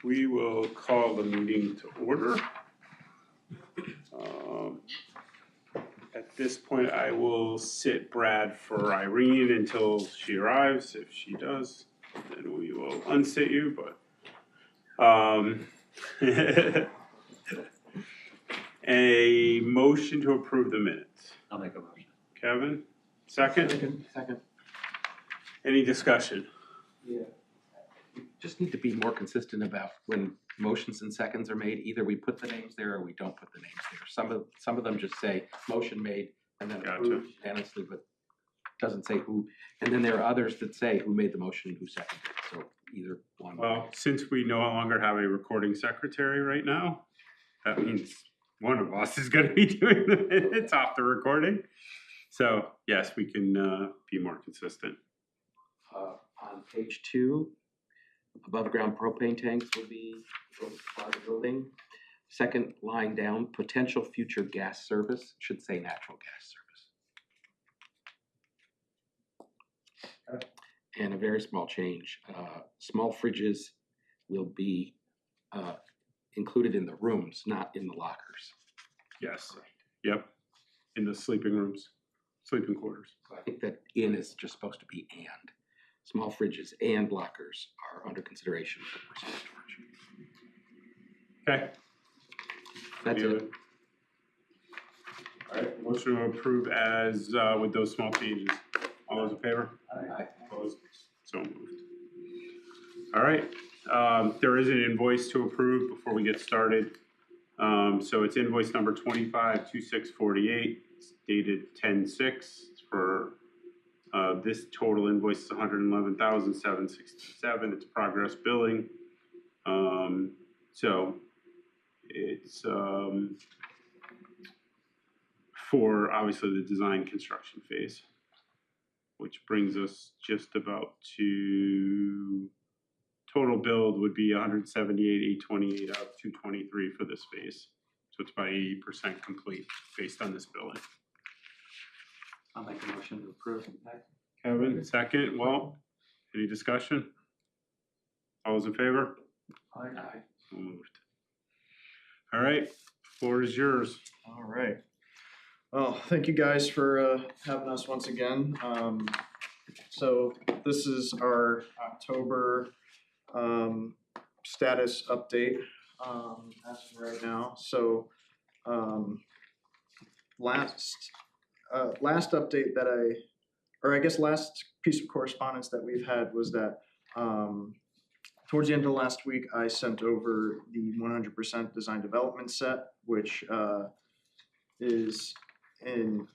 We will call the meeting to order. At this point, I will sit Brad for Irene until she arrives. If she does, then we will unsit you, but a motion to approve the minutes. I'll make a motion. Kevin, second? Second. Any discussion? Yeah. We just need to be more consistent about when motions and seconds are made. Either we put the names there or we don't put the names there. Some of them just say motion made and then approved unanimously, but doesn't say who. And then there are others that say who made the motion, who seconded it. So either one. Well, since we no longer have a recording secretary right now, that means one of us is going to be doing the minutes off the recording. So yes, we can be more consistent. On page 2, above ground propane tanks will be by the building. Second line down, potential future gas service, should say natural gas service. And a very small change, small fridges will be included in the rooms, not in the lockers. Yes. Yep. In the sleeping rooms, sleeping quarters. So I think that in is just supposed to be and. Small fridges and lockers are under consideration for personal storage. Okay. That's it. All right. Motion to approve as with those small changes. All those in favor? Aye. Opposed? So moved. All right. There is an invoice to approve before we get started. So it's invoice number 252648. It's dated 10/6 for this total invoice is $111,767. It's progress billing. So it's for obviously the design construction phase, which brings us just about to total build would be 178,828 out of 223 for this phase. So it's about 80% complete based on this billing. I'll make a motion to approve. Kevin, second. Well, any discussion? All those in favor? Aye. So moved. All right, floor is yours. All right. Well, thank you guys for having us once again. So this is our October status update as of right now. So last update that last piece of correspondence that we've had was that towards the end of last week, I sent over the 100% design development set, which is in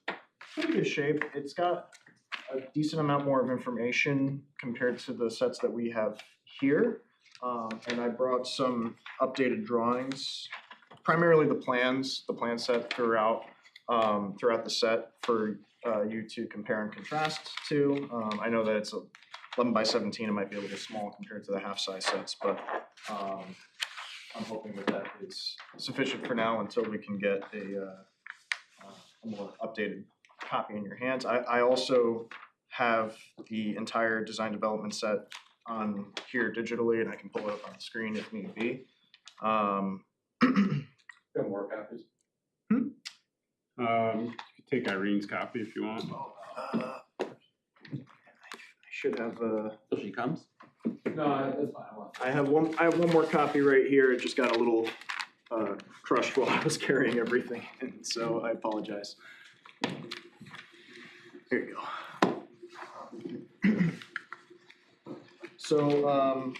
pretty good shape. It's got a decent amount more of information compared to the sets that we have here. And I brought some updated drawings, primarily the plan set throughout the set for you to compare and contrast to. I know that it's 11 by 17, it might be a little small compared to the half-size sets, but I'm hoping that is sufficient for now until we can get a more updated copy in your hands. I also have the entire design development set on here digitally, and I can pull it up on the screen if need be. Got more copies? You can take Irene's copy if you want. I should have Till she comes? No, that's fine. I have one more copy right here. It just got a little crushed while I was carrying everything, and so I apologize. Here you go. So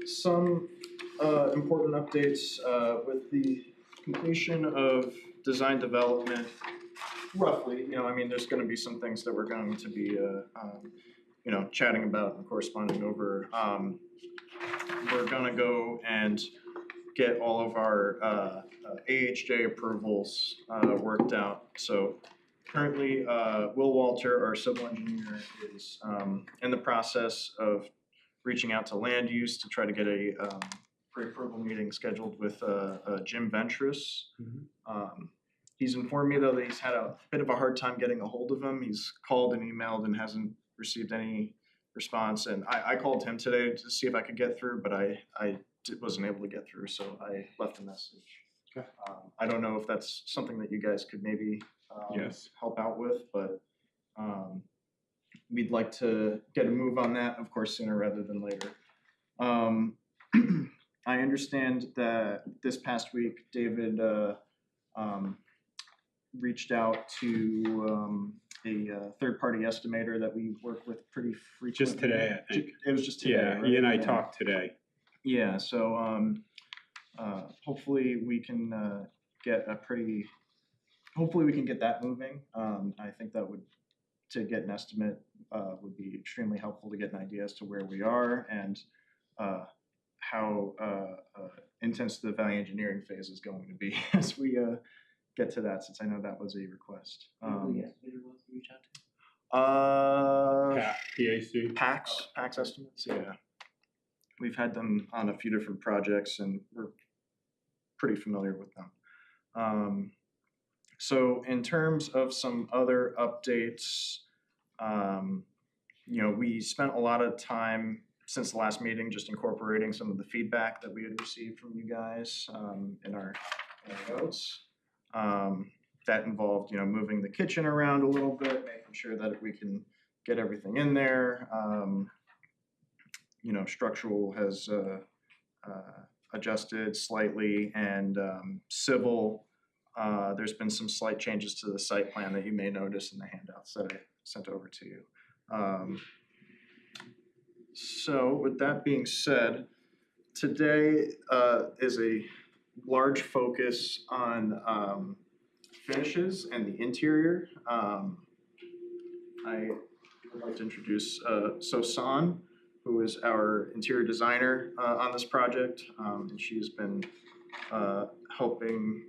some important updates with the completion of design development. Roughly, I mean, there's going to be some things that we're going to be, chatting about and corresponding over. We're going to go and get all of our AHJ approvals worked out. So currently, Will Walter, our civil engineer, is in the process of reaching out to land use to try to get a pre-approval meeting scheduled with Jim Ventris. He's informed me, though, that he's had a bit of a hard time getting a hold of him. He's called and emailed and hasn't received any response. And I called him today to see if I could get through, but I wasn't able to get through, so I left a message. Okay. I don't know if that's something that you guys could maybe Yes. help out with, but we'd like to get a move on that, of course, sooner rather than later. I understand that this past week, David reached out to a third-party estimator that we work with pretty frequently. Just today, I think. It was just today, Yeah, right? he and I Yeah. talked today. Yeah, so hopefully we can hopefully we can get that moving. I think that to get an estimate would be extremely helpful to get an idea as to where we are and how intense the value engineering phase is going to be as we get to that, since I know that was a request. PAX estimates, yeah. We've had them on a few different projects and we're pretty familiar with them. So in terms of some other updates, we spent a lot of time since the last meeting just incorporating some of the feedback that we had received from you guys in our notes. That involved, moving the kitchen around a little bit, making sure that we can get everything in there. Structural has adjusted slightly, and civil, there's been some slight changes to the site plan that you may notice in the handouts that I sent over to you. So with that being said, today is a large focus on finishes and the interior. I would like to introduce Sosan, who is our interior designer on this project, and she's been helping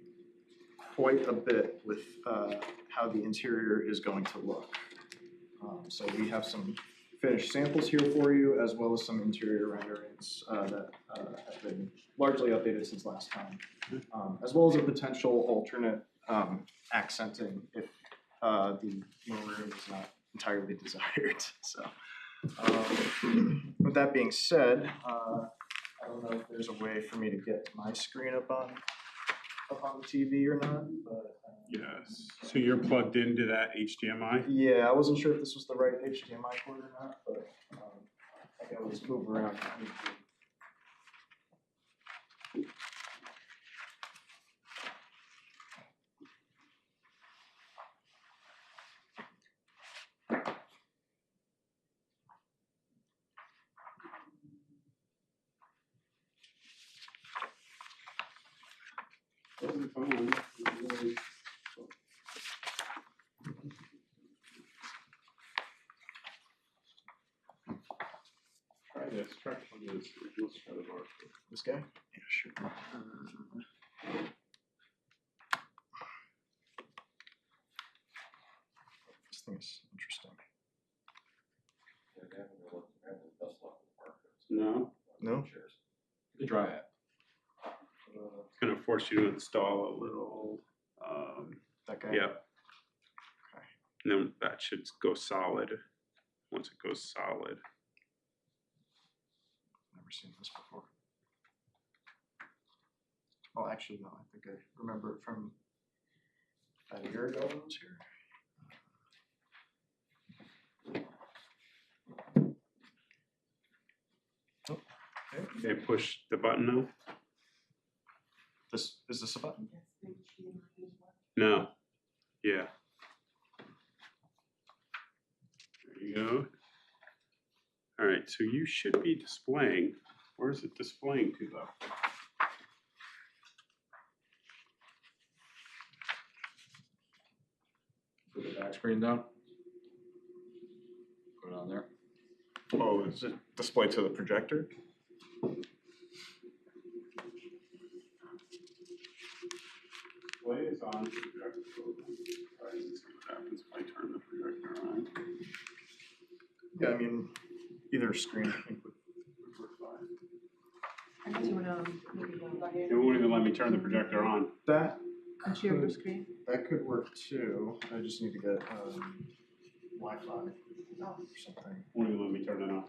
quite a bit with how the interior is going to look. So we have some finished samples here for you, as well as some interior renderings that have been largely updated since last time, as well as a potential alternate accenting if the maroon is not entirely desired. So with that being said, I don't know if there's a way for me to get my screen up on the TV or not, but Yes. So you're plugged into that HDMI? yeah, I wasn't sure if this was the right HDMI cord or not, but I can always move around. Try this. Try this. Let's try the bar. This guy? Yeah, sure. This thing is interesting. No? No? Try it. It's gonna force you to install a little, That guy? yep. And then that should go solid. Once it goes solid. Never seen this before. Oh, actually, no. I think I remember it from about a year ago when I was here. Oh, okay. Okay, push the button now? Is this a button? No. Yeah. There you go. All right, so you should be displaying. Where is it displaying to though? Put the back screen down. Put it on there. Oh, is it displayed to the projector? Display is on the projector. Try and see what happens if I turn the projector on. Yeah, I mean, either screen I think would work fine. It won't even let me turn the projector on. That Share your could, screen. that could work too. I just need to get Wi-Fi or something. Won't even let me turn it on.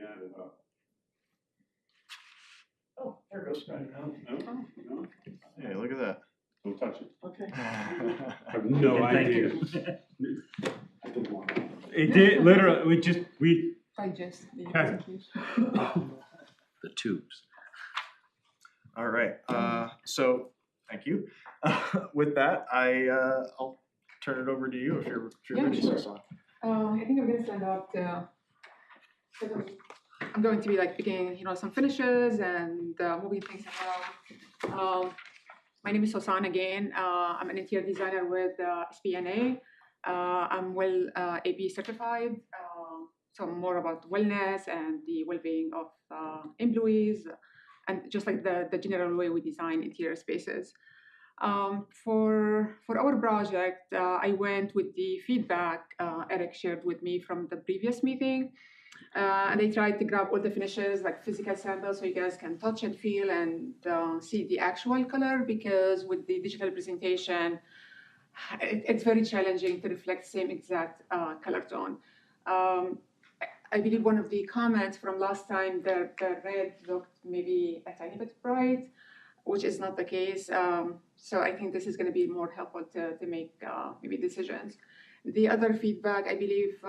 add it up. Oh, there it goes. Right now. No, no, Hey, look at that. don't touch it. Okay. I have no Thank idea. you. It did, literally, we, Digest the Okay. execution. The tubes. All right, so, thank you. With that, I'll turn it over to you if you're Yeah, ready, sure. Susan. I think I'm gonna stand up I'm going to be like picking, some finishes and moving things around. My name is Susan again. I'm an interior designer with SPNA. I'm well AB certified, so more about wellness and the well-being of employees, and just like the general way we design interior spaces. For our project, I went with the feedback Eric shared with me from the previous meeting. And I tried to grab all the finishes, like physical samples, so you guys can touch and feel and see the actual color, because with the digital presentation, it's very challenging to reflect same exact color tone. I believe one of the comments from last time, the red looked maybe a tiny bit bright, which is not the case. So I think this is going to be more helpful to make maybe decisions. The other feedback, I believe,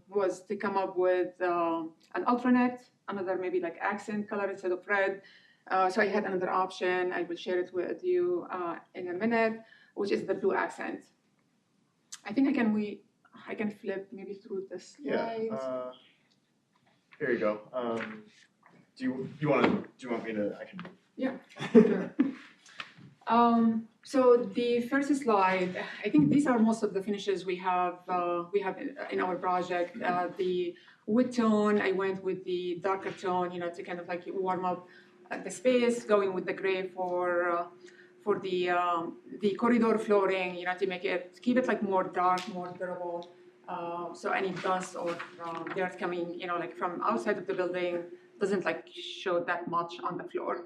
was to come up with an alternate, another maybe like accent color instead of red. So I had another option. I will share it with you in a minute, which is the blue accent. I think I can flip maybe through the slides. Yeah, here you go. Do you want me to, I can. Yeah, sure. So the first slide, I think these are most of the finishes we have in our project. The wood tone, I went with the darker tone, to kind of like warm up the space, going with the gray for the corridor flooring, to keep it like more dark, more durable. So any dust or dirt coming, like from outside of the building doesn't like show that much on the floor.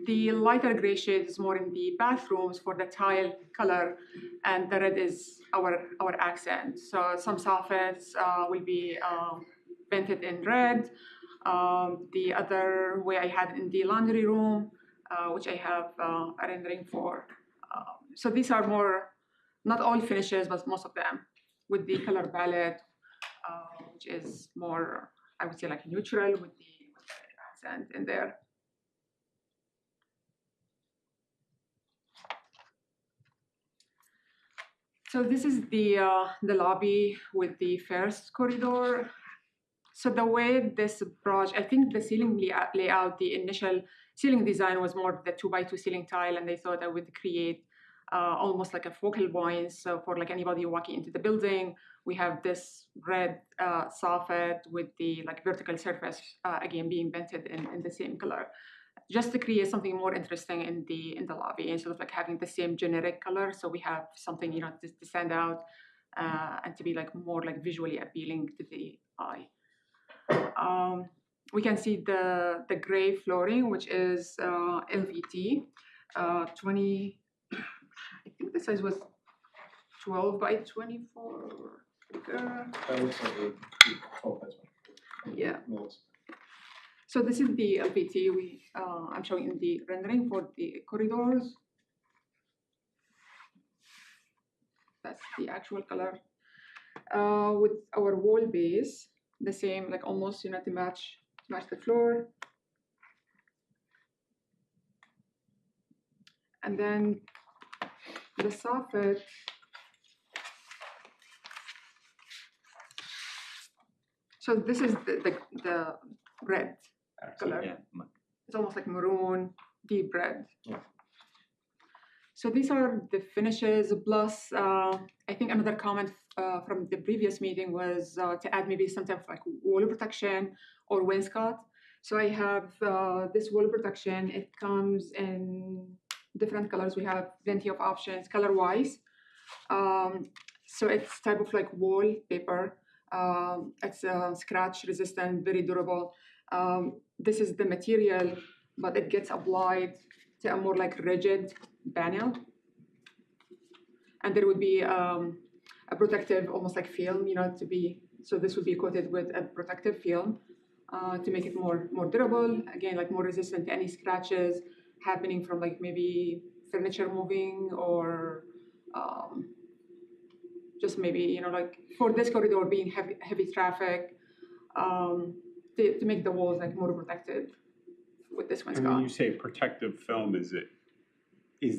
The lighter gray shade is more in the bathrooms for the tile color, and the red is our accent. So some soffits will be painted in red. The other way I had in the laundry room, which I have a rendering for. So these are more, not all finishes, but most of them, with the color palette, which is more, I would say, like neutral with the accent in there. So this is the lobby with the first corridor. So the way this project, I think the ceiling layout, the initial ceiling design was more the 2x2 ceiling tile, and they thought I would create almost like a focal point. So for like anybody walking into the building, we have this red soffit with the like vertical surface again being painted in the same color, just to create something more interesting in the lobby, instead of like having the same generic color. So we have something to stand out and to be like more like visually appealing to the eye. We can see the gray flooring, which is LVT 20. I think the size was 12 by 24. That looks like a 12 by 24. Yeah. No, So this is the LVT I'm showing in the rendering for the corridors. That's the actual color. With our wall base, the same, like almost, to match the floor. And then the soffit. So this is the red color. Yeah. It's almost like maroon, deep red. Yeah. So these are the finishes, plus I think another comment from the previous meeting was to add maybe some type of like wall protection or wainscot. So I have this wall protection. It comes in different colors. We have plenty of options color-wise. So it's type of like wallpaper. It's scratch resistant, very durable. This is the material, but it gets applied to a more like rigid panel. And there would be a protective, almost like film, to be So this will be coated with a protective film to make it more durable. Again, like more resistant to any scratches happening from like maybe furniture moving or just maybe like for this corridor being heavy traffic, to make the walls like more protected with this one, And when Scott. you say protective film, is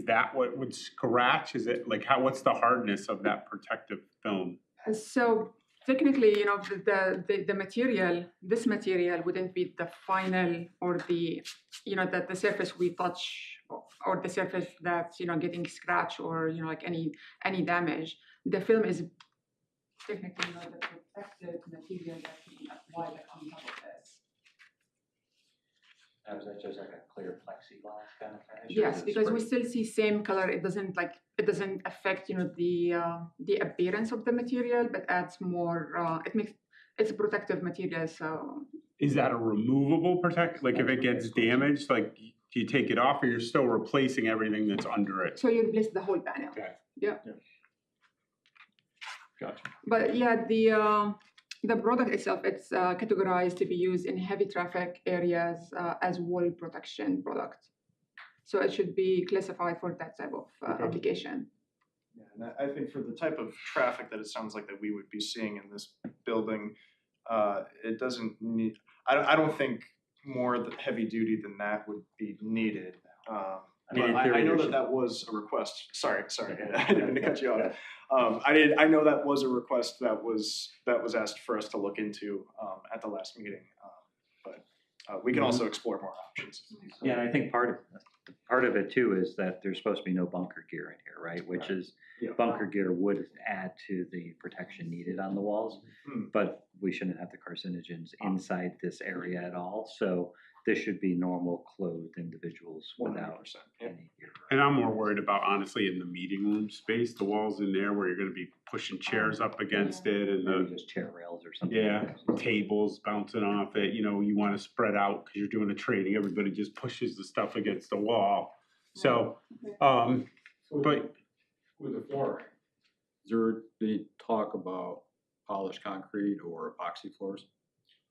that what would scratch? Is it like what's the hardness of that protective film? So technically, the material, this material wouldn't be the final or the, that the surface we touch or the surface that's, getting scratched or, like any damage. The film is technically the protective material that we apply on top of this. Is that just like a clear plexiglass kind of finish? Yes, because we still see same color. It doesn't affect the appearance of the material, but adds more. It's a protective material. So Is that a removable protect? Like if it gets damaged, like do you take it off, or you're still replacing everything that's under it? you replace the whole panel. Okay. Yeah. Gotcha. But yeah, the product itself, it's categorized to be used in heavy traffic areas as wall protection product. So it should be classified for that type of application. Yeah, and I think for the type of traffic that it sounds like that we would be seeing in this building, it doesn't need, I don't think more heavy duty than that would be needed. But I know that was a request. Sorry, I didn't mean to cut you off. I know that was a request that was asked for us to look into at the last meeting, but we can also explore more options. Yeah, and I think part of it too is that there's supposed to be no bunker gear in here, right? Which is bunker gear would add to the protection needed on the walls, but we shouldn't have the carcinogens inside this area at all. So this should be normal clothed individuals without any gear. And I'm more worried about, honestly, in the meeting room space, the walls in there where you're going to be pushing chairs up against it, and Maybe just chair rails or something. yeah, tables bouncing off it. You want to spread out because you're doing a training. Everybody just pushes the stuff against the wall. So, but With the flooring, is there any talk about polished concrete or epoxy floors?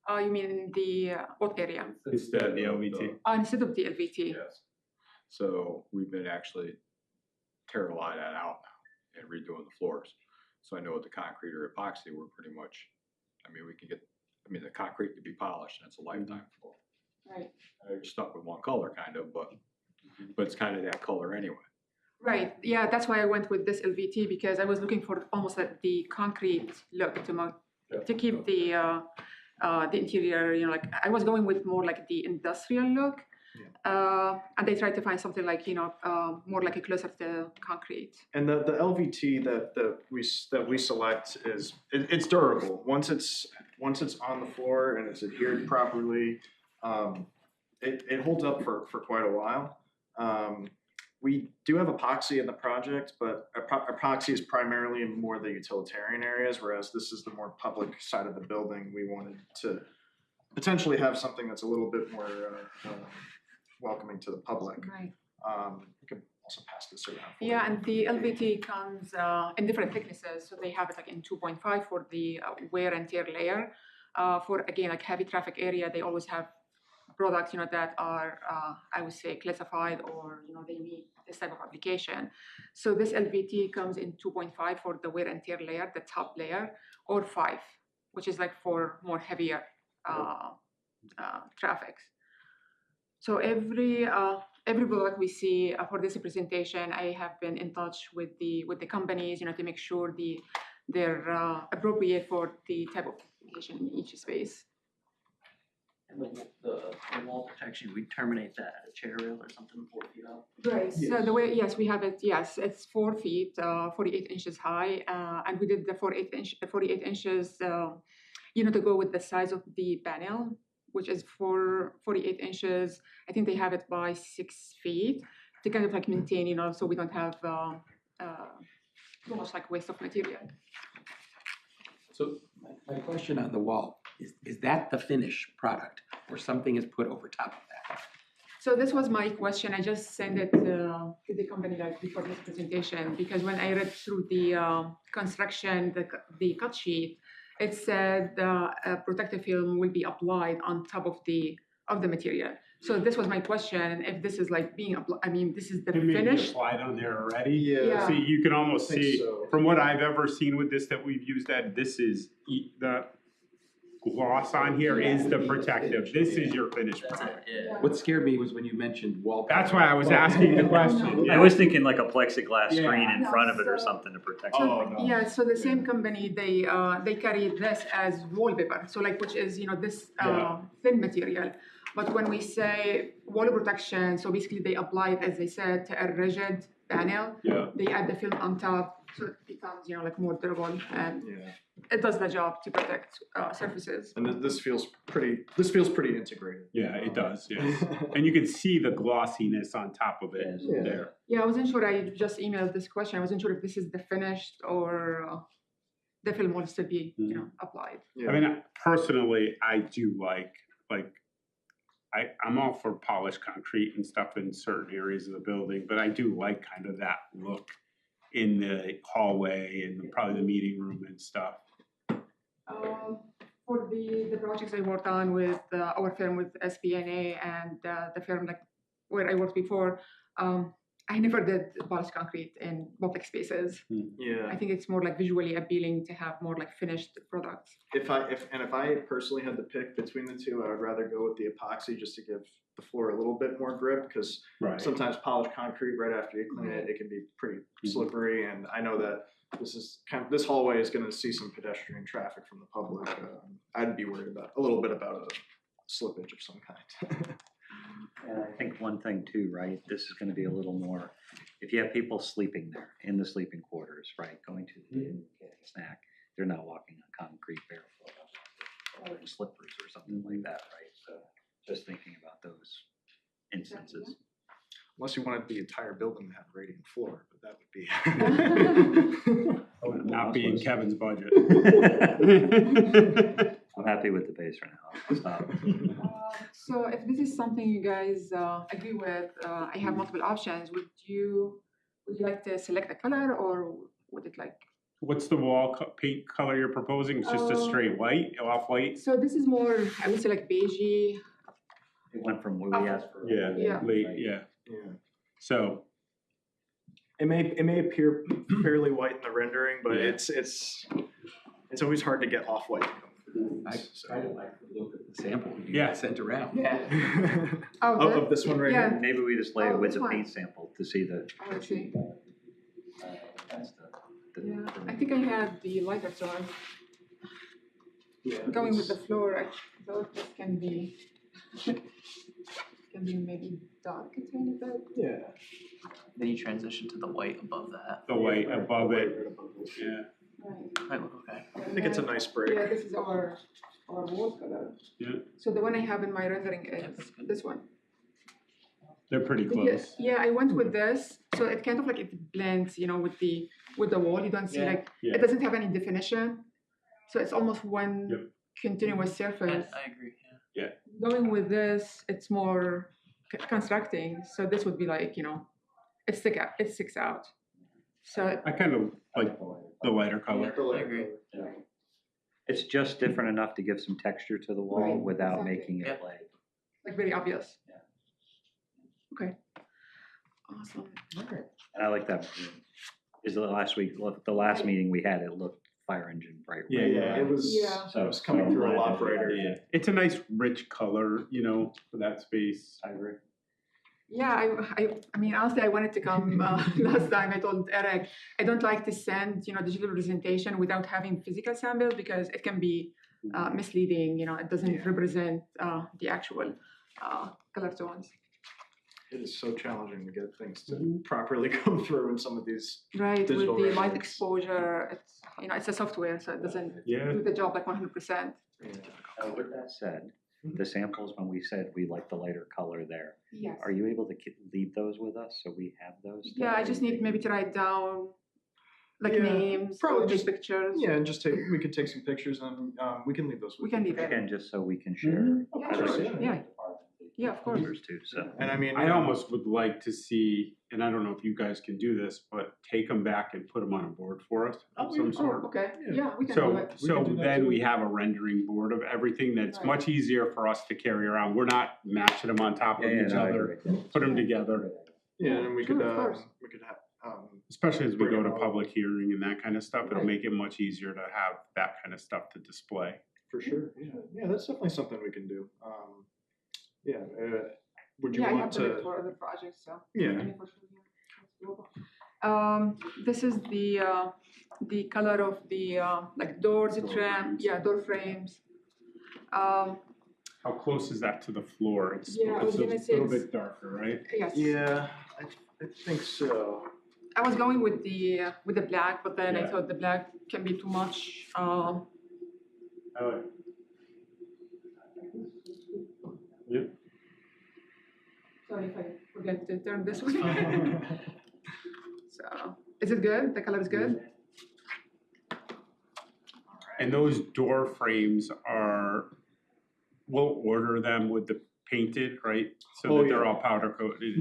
You mean the what area? instead of the LVT. Instead of the LVT. Yes. So we've been actually tearing a lot of that out now and redoing the floors. So I know with the concrete or epoxy, we're pretty much, the concrete could be polished, and it's a lifetime floor. Right. You're stuck with one color kind of, but it's kind of that color anyway. Right. Yeah, that's why I went with this LVT, because I was looking for almost like the concrete look to keep the interior. I was going with more like the industrial look, and they tried to find something like more like a closer to concrete. And the LVT that we select it's durable. Once it's on the floor and it's adhered properly, it holds up for quite a while. We do have epoxy in the project, but epoxy is primarily in more the utilitarian areas, whereas this is the more public side of the building. We wanted to potentially have something that's a little bit more welcoming to the public. Right. We could also pass this around. Yeah, and the LVT comes in different thicknesses. So they have it like in 2.5 for the wear and tear layer. For again, like heavy traffic area, they always have products, that are, I would say, classified, or they meet this type of application. So this LVT comes in 2.5 for the wear and tear layer, the top layer, or 5, which is like for more heavier traffics. So every product we see for this presentation, I have been in touch with the companies, to make sure they're appropriate for the type of application in each space. And the wall protection, we terminate that at a chair rail or something 4 feet up? Right, so the way, yes, we have it, yes, it's 4 feet, 48 inches high, and we did the 48 inches, to go with the size of the panel, which is 48 inches. I think they have it by 6 feet to kind of like maintain, so we don't have too much like waste of material. So my question on the wall, is that the finished product, or something is put over top of that? So this was my question. I just sent it to the company like before this presentation, because when I read through the construction, the cut sheet, it said a protective film will be applied on top of the material. So this was my question, if this is like being applied, I mean, this is the It may be finished. applied on there already. Yeah. See, you can almost I think see, so. from what I've ever seen with this that we've used, that this is, the gloss on here is the protective. This is your finished That's product. it, yeah. What scared me was when you mentioned wallpaper. That's why I was asking the question. I was thinking like a plexiglass Yeah. screen in No, front of it or so- something to protect Oh, it. no. Yeah, so the same company, they carry this as wallpaper, so like, which is, this Yeah. thin material. But when we say wall protection, so basically they apply it, as they said, to a rigid panel. Yeah. They add the film on top, so it becomes, like more durable, and Yeah, it does the job to protect surfaces. and this feels pretty integrated. Yeah, it does, yes. And you can see the glossiness on top of it Yeah. there. Yeah, I wasn't sure, I just emailed this question, I wasn't sure if this is the finished or the film will still be, applied. I mean, personally, I do like, I'm all for polished concrete and stuff in certain areas of the building, but I do like kind of that look in the hallway and probably the meeting room and stuff. For the projects I worked on with our firm with SPNA and the firm like where I worked before, I never did polished concrete in public spaces. Yeah. I think it's more like visually appealing to have more like finished products. If I personally had to pick between the two, I would rather go with the epoxy just to give the floor a little bit more grip, because Right. sometimes polished concrete right after you clean it, it can be pretty slippery, and I know that this hallway is going to see some pedestrian traffic from the public. I'd be worried about a little bit about a slippage of some kind. And I think one thing too, right, this is gonna be a little more, if you have people sleeping there in the sleeping quarters, right, going to the inn, getting a snack, they're not walking on concrete barefoot, or wearing slippers or something like that, right? So just thinking about those instances. Unless you wanted the entire building to have a radiant floor, but that would be. Not be in Kevin's budget. I'm happy with the base right now. I'll stop. So if this is something you guys agree with, I have multiple options. Would you like to select a color, or would it like? What's the wall paint color you're proposing? It's just a straight white, off-white? So this is more, I would say like beigey. It went from what we asked for. Yeah, Yeah. late, yeah. Yeah. So, It may appear fairly white in the rendering, but Yeah. it's always hard to get off white. I kind of like the look of the sample you Yeah. sent around. Oh, Of this one right Yeah. here. Maybe we just lay Oh, it with this the one. paint sample to see the. Oh, I see. That's the. Yeah, I think I had the lighter tone. Yeah, Going with it's- the floor, I thought this can be maybe dark a tiny bit. Yeah. Then you transition to the white above that. the white above it, Right above it. yeah. Right. Might look okay. I think it's a nice break. Yeah, this is our wall color. Yeah. So the one I have in my rendering is this one. They're pretty close. Yeah, I went with this, so it kind of like it blends, with the wall. You don't see Yeah. like Yeah. it doesn't have any definition, so it's almost one Yep. continuous Yeah, surface. I agree, yeah. Going with this, it's more constructing. So this would be like it sticks out. So I kind of like the lighter color. I agree. It's just different enough to give some texture to the wall Right, without exactly. making Yeah. it like. like very obvious. Yeah. Okay. Awesome. And I like that. Is the last meeting we had, it looked fire engine bright. Yeah, red. yeah. It was. Yeah. It was coming through a lot brighter. Yeah. It's a nice rich color, for that space. I agree. Yeah, I mean, honestly, I wanted to come last time. I told Eric, I don't like to send, digital representation without having physical samples because it can be misleading. It doesn't represent the actual color tones. It is so challenging to get things to properly come through in some of these. Right, Digital with the light renderings. exposure, it's a software, so it doesn't Yeah. do the job like 100%. With that said, the samples, when we said we like the lighter color there, Yes. are you able to leave those with us so we have those? Yeah, I just need maybe to write down like Yeah, names, probably or take just- pictures. Yeah, and we could take some pictures and we can leave those. We with can you. leave it. Again, just so we can share. Yeah, Other sure, situations yeah. department, they Yeah, of course. numbers too, so. And I mean, I almost would like to see, and I don't know if you guys can do this, but take them back and put them on a board for us of some sort. Oh, okay, Yeah. yeah, we can do So, it. so do that then too. we have a rendering board of everything that's Right. much easier for us to carry around. We're not matching them on top of each no, I other, agree. put them together, yeah, and we Sure, could, of course. have, especially as we Bring go it to all. public hearing and that kind of stuff. It'll Right. make it much easier to have that kind of stuff to display. for sure, yeah, that's definitely something we can do. Yeah, would you Yeah, I have want done it to? for other projects, so. Yeah. I mean, for sure, yeah, that's doable. This is the color of the, like doors, Door trim, frames. yeah, door frames. Um, How close is that to the floor? It's, Yeah, I was it's a gonna say little it's- bit darker, right? yes. Yeah, I think so. I was going with the black, but then I Yeah. thought the black can be too much. Oh, yeah. Sorry if I forget to turn this way. So, is it good? The color is good? And those door frames are, we'll order them with the painted, right? So Oh, that they're yeah. all powder coated.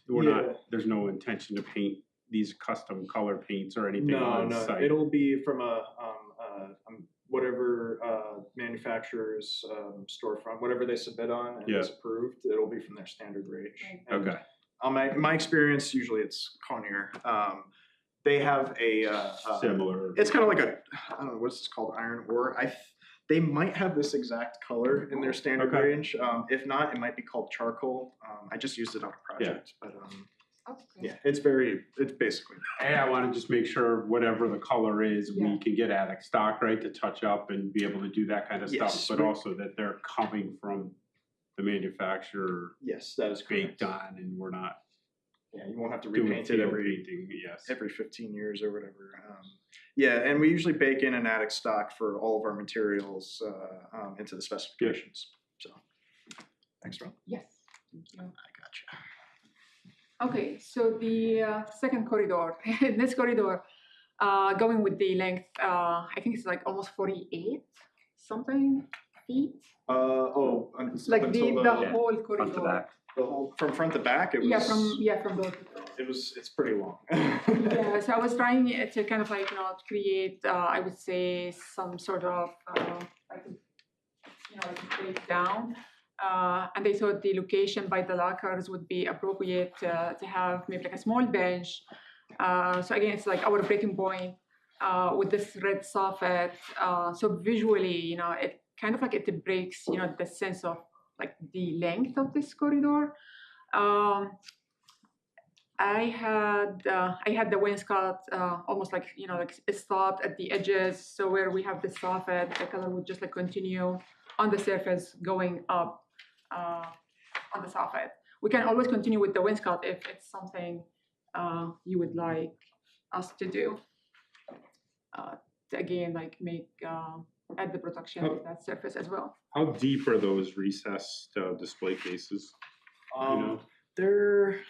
We're Yeah. not, there's no intention to paint these custom color paints or anything No, on no, site. it'll be from whatever manufacturer's storefront, whatever they submit on and Yeah. is approved, it'll be from their standard range. Right. And, Okay, in my experience, usually it's Conair. They have similar. it's kind of like I don't know, what's this called, iron ore. They might have this exact color in their standard Okay. range. If not, it might be called charcoal. I just used it on a project, but Okay. yeah, it's basically. Hey, I wanna just make sure whatever the color is, we Yeah. can get attic stock, right, to touch up and be able to do that kind of stuff. Yes, But we- also that they're coming from the manufacturer Yes, that is correct. baked on and we're not Yeah, you won't have to doing repaint it field every painting, yes. 15 years or whatever. Yeah, and we usually bake in an attic stock for all of our materials into the specifications. So, thanks, Ron. Yes. Thank you. I gotcha. Okay, so the second corridor, in this corridor, going with the length, I think it's like almost 48 something feet. until Like the whole Front to corridor. back. the whole from front to back. It was From door to door. it's pretty long. Yeah, so I was trying to kind of like, create, I would say, some sort of, like a breakdown. And they thought the location by the lockers would be appropriate to have maybe like a small bench. So again, it's like our breaking point with this red soffit. So visually, it kind of like it breaks, the sense of like the length of this corridor. I had the wainscot almost like like it stopped at the edges, so where we have the soffit, the color would just like continue on the surface going up on the soffit. We can always continue with the wainscot if it's something you would like us to do. To again like make add the protection to that surface as well. How deep are those recessed display cases? They're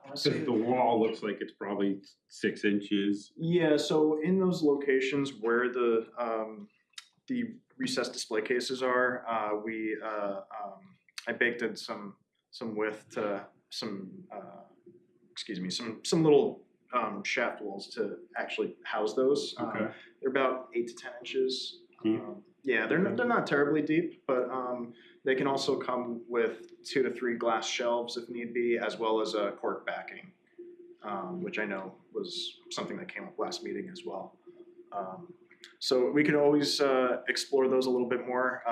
Because the wall looks like it's probably 6 inches. yeah. So in those locations where the recessed display cases are, I baked in some width to some some little shaft walls to actually house those. Okay. They're about 8 to 10 inches. Deep. Yeah, they're not terribly deep, but they can also come with 2 to 3 glass shelves if need be, as well as a cork backing, which I know was something that came up last meeting as well. So we could always explore those a little bit more.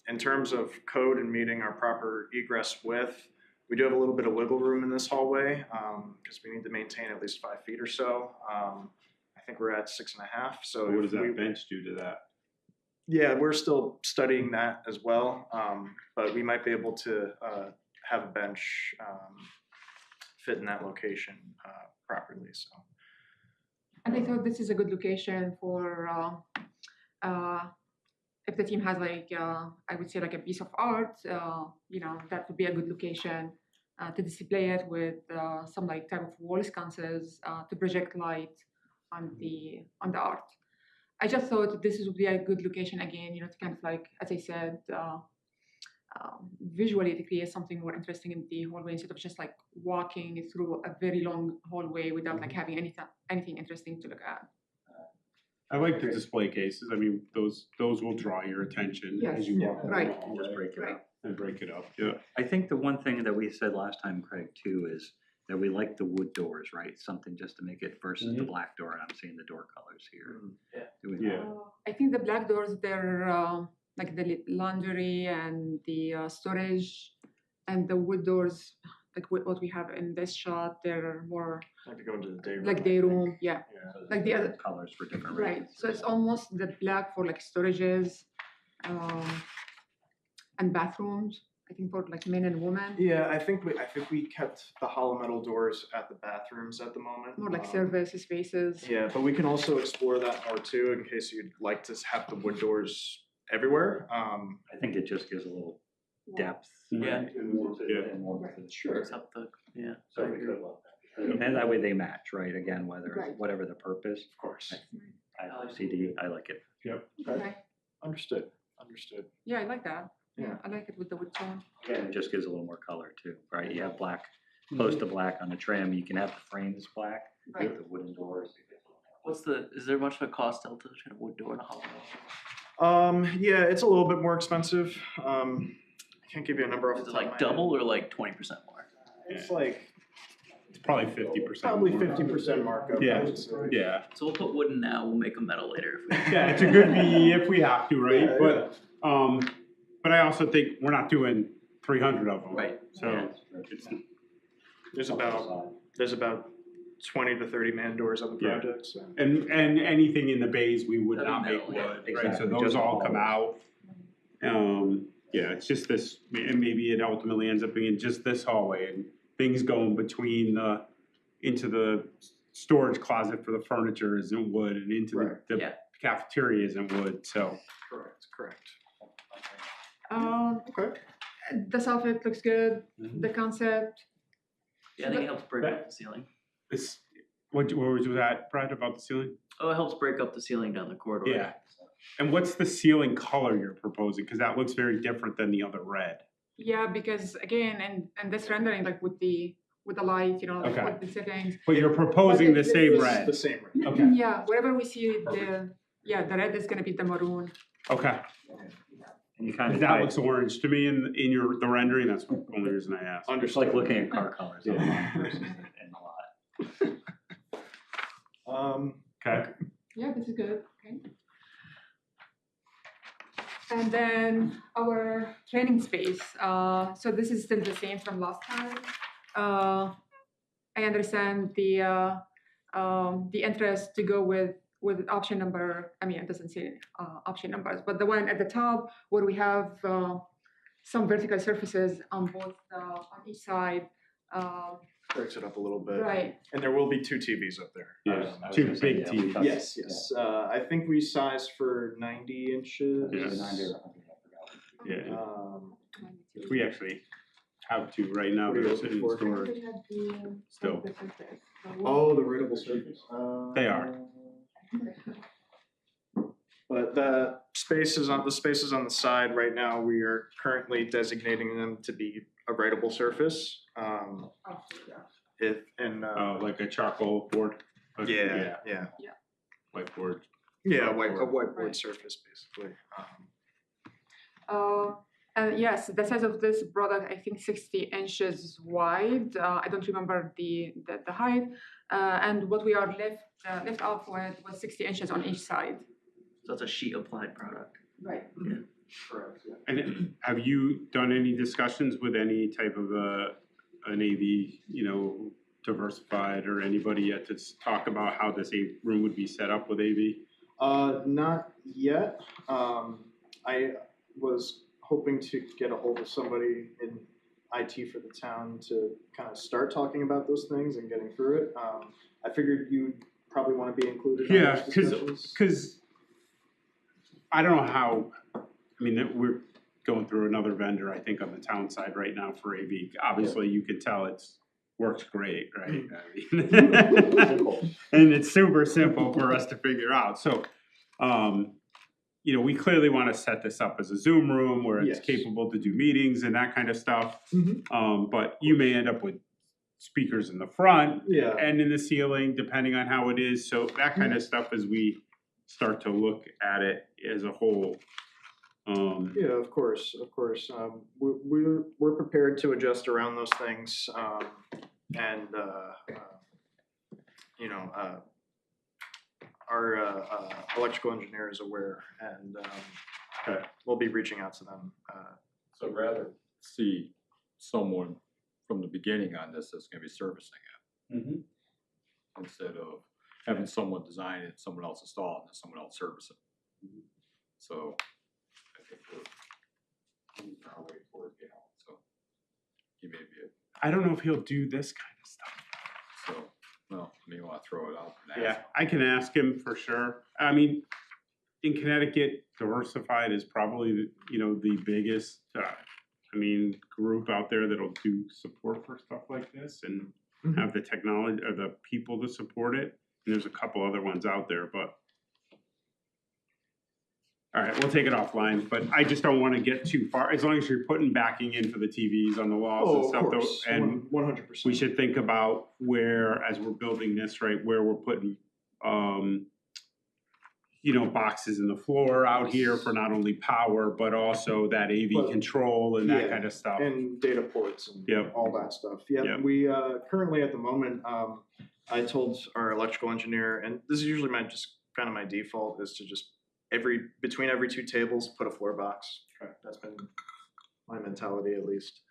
In terms of code and meeting our proper egress width, we do have a little bit of wiggle room in this hallway because we need to maintain at least 5 feet or so. I think we're at 6.5. So What does if we- that bench do to that? Yeah, we're still studying that as well, but we might be able to have a bench fit in that location properly. So. And I thought this is a good location for if the team has like I would say like a piece of art, that would be a good location to display it with some like type of wall sconces to project light on the art. I just thought this would be a good location again, to kind of like, as I said, visually to create something more interesting in the hallway instead of just like walking through a very long hallway without like having anything interesting to look at. I like the display cases. I mean, those will draw your attention Yes. as you walk Yeah. along Right. the hallway. Just break it Right. up. And break it up, yeah. I think the one thing that we said last time, Craig, too, is that we like the wood doors, right? Something just to make it versus the black door, and I'm seeing the door colors here. Yeah. Do we- Yeah. I think the black doors, they're like the laundry and the storage, and the wood doors, like what we have in this shot, they're more Like to go into the day room. like I day think. room, yeah. Like the other, Colors for different right. reasons. So it's almost the black for like storages, and bathrooms. I think for like men and women, Yeah, I think we kept the hollow metal doors at the bathrooms at the moment. more like service spaces. Yeah, but we can also explore that more too, in case you'd like to have the wood doors everywhere. I think it just gives a little depth. Yeah. right, and warmth to- Yeah. and warmth to the Sure. Brings up the, yeah. So we could love that. And that way they match, right? Again, Right. whatever the purpose. Of course. I like CD, I like it. Okay. Understood. Yeah, I like that. Yeah. Yeah, I like it with the wood tone. And it just gives a little more color too, right? You have black, close to black on the trim, you can have the frames black, Right. with the wooden doors. Is there much of a cost delta between a wood door and a hollow? Yeah, it's a little bit more expensive. I can't give you a number off Is the it top of like my head. double or like 20% more? It's like It's probably 50%. probably 50% markup. I Yeah. would say. Yeah. So we'll put wooden now, we'll make them metal later. If we Yeah, it's a good B if we have to, right? Yeah, But I also think we're not doing 300 of them. Right. So Yeah. it's, There's about 20 to 30 man doors on the Yeah. project. So. and anything in the bays, we would That'd not be make metal, yeah. wood, right? So Exactly, those just all come out. hallways. Yeah, it's just this, and maybe it ultimately ends up being just this hallway and things going between into the storage closet for the furniture isn't wood and into Right. the Yeah. cafeteria isn't wood, so. Correct. Okay. Okay. The soffit looks good. Mhm. The concept. Yeah, I think it helps break That- up the ceiling. This, what was that, Brad, about the ceiling? Oh, it helps break up the ceiling down the corridor. Yeah. And what's the ceiling color you're proposing? Because that looks very different than the other red. Yeah, because again, and this rendering, like with the light, you know, like Okay. with the settings. But you're proposing the This same is red. The same red. Okay, Yeah, wherever we see the red is gonna be the maroon. okay. And you kind of That tie, looks orange to me in the rendering. That's the only reason I asked. it's like looking at car colors online versus in the lot. Okay. Yeah, this is good. Okay. And then our training space. So this is still the same from last time. I understand the interest to go with option number. I mean, it doesn't say option numbers, but the one at the top where we have some vertical surfaces on both on each side. Breaks it up a little bit. Right. And there will be 2 TVs up there. Yeah, I was two gonna say, big yeah, we TVs. talked- Yes. I think we sized for 90 inches. Yeah. 90 or 100, I forgot. Yeah, Which we actually have two right now that are sitting in storage. Still. Oh, the rootable surface. They are. But the spaces on the side right now, we are currently designating them to be a writable surface. Like a charcoal board. Yeah. Whiteboard. Yeah, a whiteboard Right. surface basically. And yes, the size of this product, I think 60 inches wide. I don't remember the height. And what we are left off with was 60 inches on each side. So it's a sheet applied product. Right. Correct. And have you done any discussions with any type of an AV, diversified or anybody yet to talk about how this room would be set up with AV? Not yet. I was hoping to get a hold of somebody in IT for the town to kind of start talking about those things and getting through it. I figured you'd probably want to be included. in Yeah, those discussions. because I don't know how, we're going through another vendor, I think, on the town side right now for AV. Obviously, you could tell works great, right? And it's super simple for us to figure out. So, you know, we clearly want to set this up as a Zoom room where it's Yes. capable to do meetings and that kind of stuff. But you may end up with speakers in the front Yeah. and in the ceiling, depending on how it is. So that kind of stuff as we start to look at it as a whole. Yeah, of course. We're prepared to adjust around those things, and you know, our electrical engineer is aware, and we'll be reaching out to them. So rather see someone from the beginning on this that's gonna be servicing it, instead of having someone design it, someone else install it, and then someone else service it. So I think we're moving our way forward, you know, so he may be, I don't know if he'll do this kind of stuff. so, well, maybe wanna throw it out and Yeah, ask. I can ask him for sure. I mean, in Connecticut, Diversified is probably, you know, the biggest, group out there that'll do support for stuff like this and have the technology or the people to support it. And there's a couple other ones out there, but. All right, we'll take it offline, but I just don't want to get too far, as long as you're putting backing in for the TVs on the walls and Oh, of stuff. course, And 100%. we should think about where, as we're building this, right, where we're putting, you know, boxes in the floor out here for not only power, but also that AV But- control and that yeah, kind of stuff. And data ports and Yep. all that stuff. Yeah, Yep. we currently at the moment, I told our electrical engineer, and this is usually my default is to just between every two tables, put a floor box. That's been my mentality at least.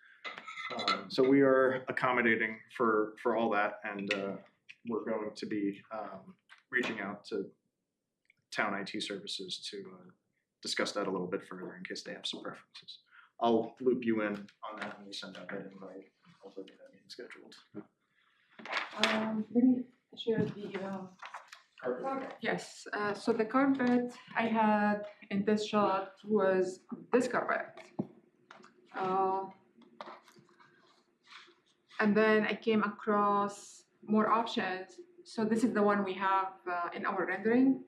So we are accommodating for all that, and we're going to be reaching out to town IT services to discuss that a little bit further in case they have some preferences. I'll loop you in on that when we send out that invite, and hopefully get that meeting scheduled. Let me share the yes. So the carpet I had in this shot was this carpet, and then I came across more options. So this is the one we have in our rendering.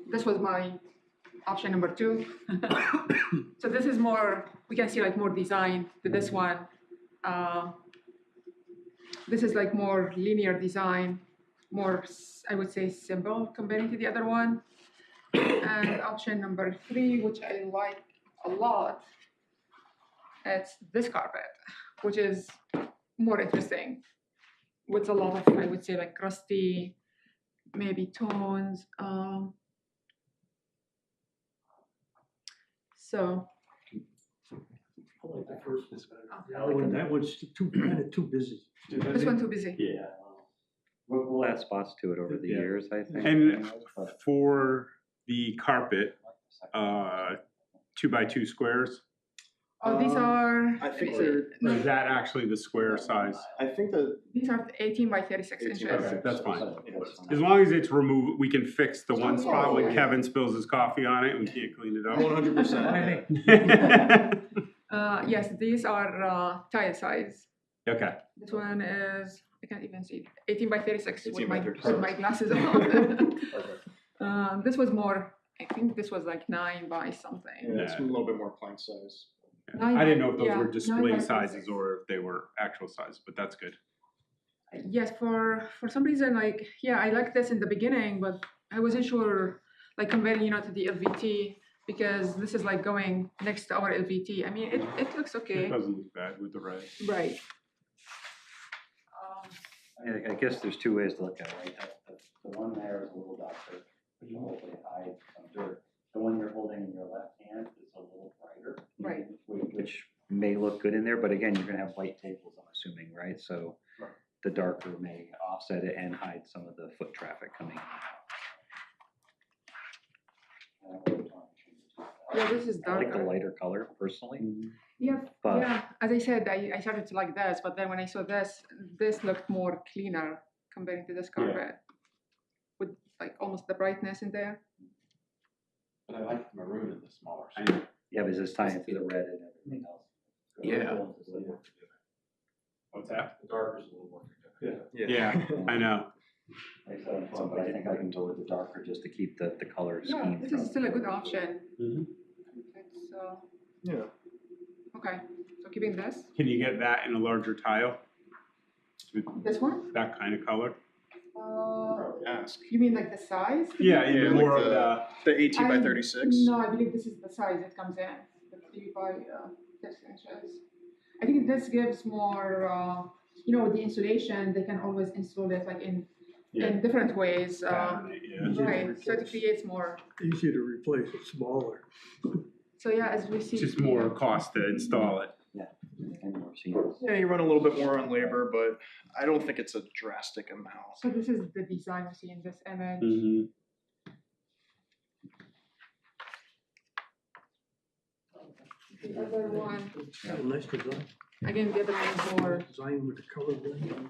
This was my option number 2. So this is more, we can see like more design to this one. This is like more linear design, more, I would say, simple compared to the other one. And option number 3, which I like a lot, it's this carpet, which is more interesting, with a lot of, I would say, like rusty, maybe tones. So I like the first one. That one's kind of too busy. this one too busy. Yeah. We'll add spots to it over the Yeah. years, I think. And but- for the carpet, 2x2 squares, Oh, these are. I think let me see. or No, is that actually the square size? I think that these are 18 by 36 inches. Okay, that's fine. Yeah. As long as it's removed, we can fix the one Oh, spot when yeah. Kevin spills his coffee on it and we can't clean it up. 100%. Yes, these are tile size. Okay, This one is, I can't even see, 18 by 36 with 18 by my, 36. with my glasses on. This was more, I think this was like 9 by something. Yeah, it's a little bit more plank size. I didn't know if those Yeah, were 9 display by sizes 36. or if they were actual sizes, but that's good. Yes, for some reason, like, yeah, I liked this in the beginning, but I wasn't sure, like comparing, to the LVT, because this is like going next to our LVT. I mean, it looks It okay, doesn't look bad with the red. right? I guess there's 2 ways to look at it, right? The one there is a little darker, which will hopefully hide some dirt. The one you're holding in your left hand is a little brighter. Right. Which may look good in there, but again, you're gonna have white tables, I'm assuming, right? So the darker may offset it and hide some of the foot traffic coming in. Yeah, this is I like the darker. lighter color personally, Yeah, but yeah. As I said, I started to like this, but then when I saw this looked more cleaner comparing to this carpet, with like almost the brightness in there. But I like the maroon in the smaller. I know. yeah, but it's tying into the red and everything else. Yeah. What's that? The dark is a little more significant. Yeah, I know. But I think I can go with the darker just to keep the color Yeah, scheme. this is still a good option. Mhm. It's, Yeah. okay, so keeping this, Can you get that in a larger tile? this one? That kind of color? Ask. You mean like the size? Yeah, Yeah, even like more of the- the, The 18 by 36? No, I believe this is the size it comes in, the 3 by 6 inches. I think this gives more, with the insulation, they can always install it like in different ways. Right, so it creates more. Easy to replace, it's smaller. So yeah, as we see. It's just more cost to install it. And more seamless. Yeah, you run a little bit more on labor, but I don't think it's a drastic amount. So this is the design we see in this image. Mm-hmm. The other one, Yeah, nice design. again, the other one is more, Design with the color blend.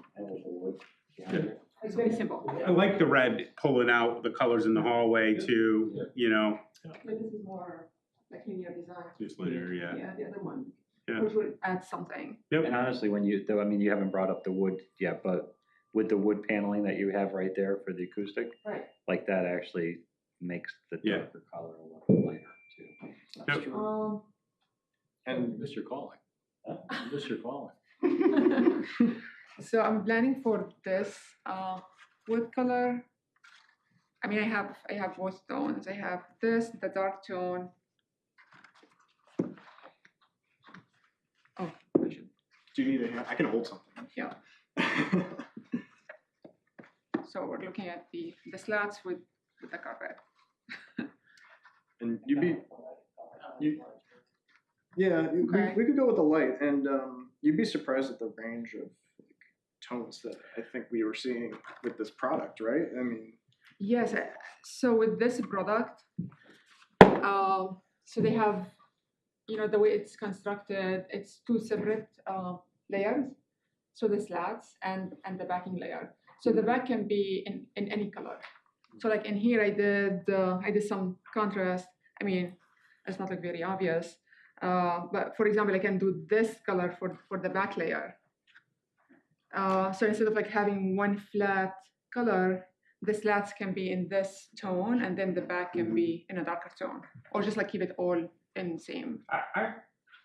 it's very simple. I like the red pulling out the colors in the hallway too, But this is more like linear design. just linear, yeah. Yeah, the other one, Yeah. which would add something. And honestly, you haven't brought up the wood yet, but with the wood paneling that you have right there for the acoustic, Right. like that actually makes the Yeah. darker color a little lighter too. Yep. And Missed your calling. Missed your calling. So I'm planning for this wood color. I mean, I have both tones. I have this, the dark tone. Oh, I should. do you need a hand? I can hold something. Yeah. So we're looking at the slats with the carpet. And Okay. we could go with the light, and you'd be surprised at the range of tones that I think we were seeing with this product, right? I mean, Yes. So with this product, so they have, the way it's constructed, it's 2 separate layers. So the slats and the backing layer. So the back can be in any color. So like in here, I did some contrast. I mean, it's not like very obvious, but for example, I can do this color for the back layer. So instead of like having one flat color, the slats can be in this tone, and then the back can be in a darker tone, or just like keep it all in the same.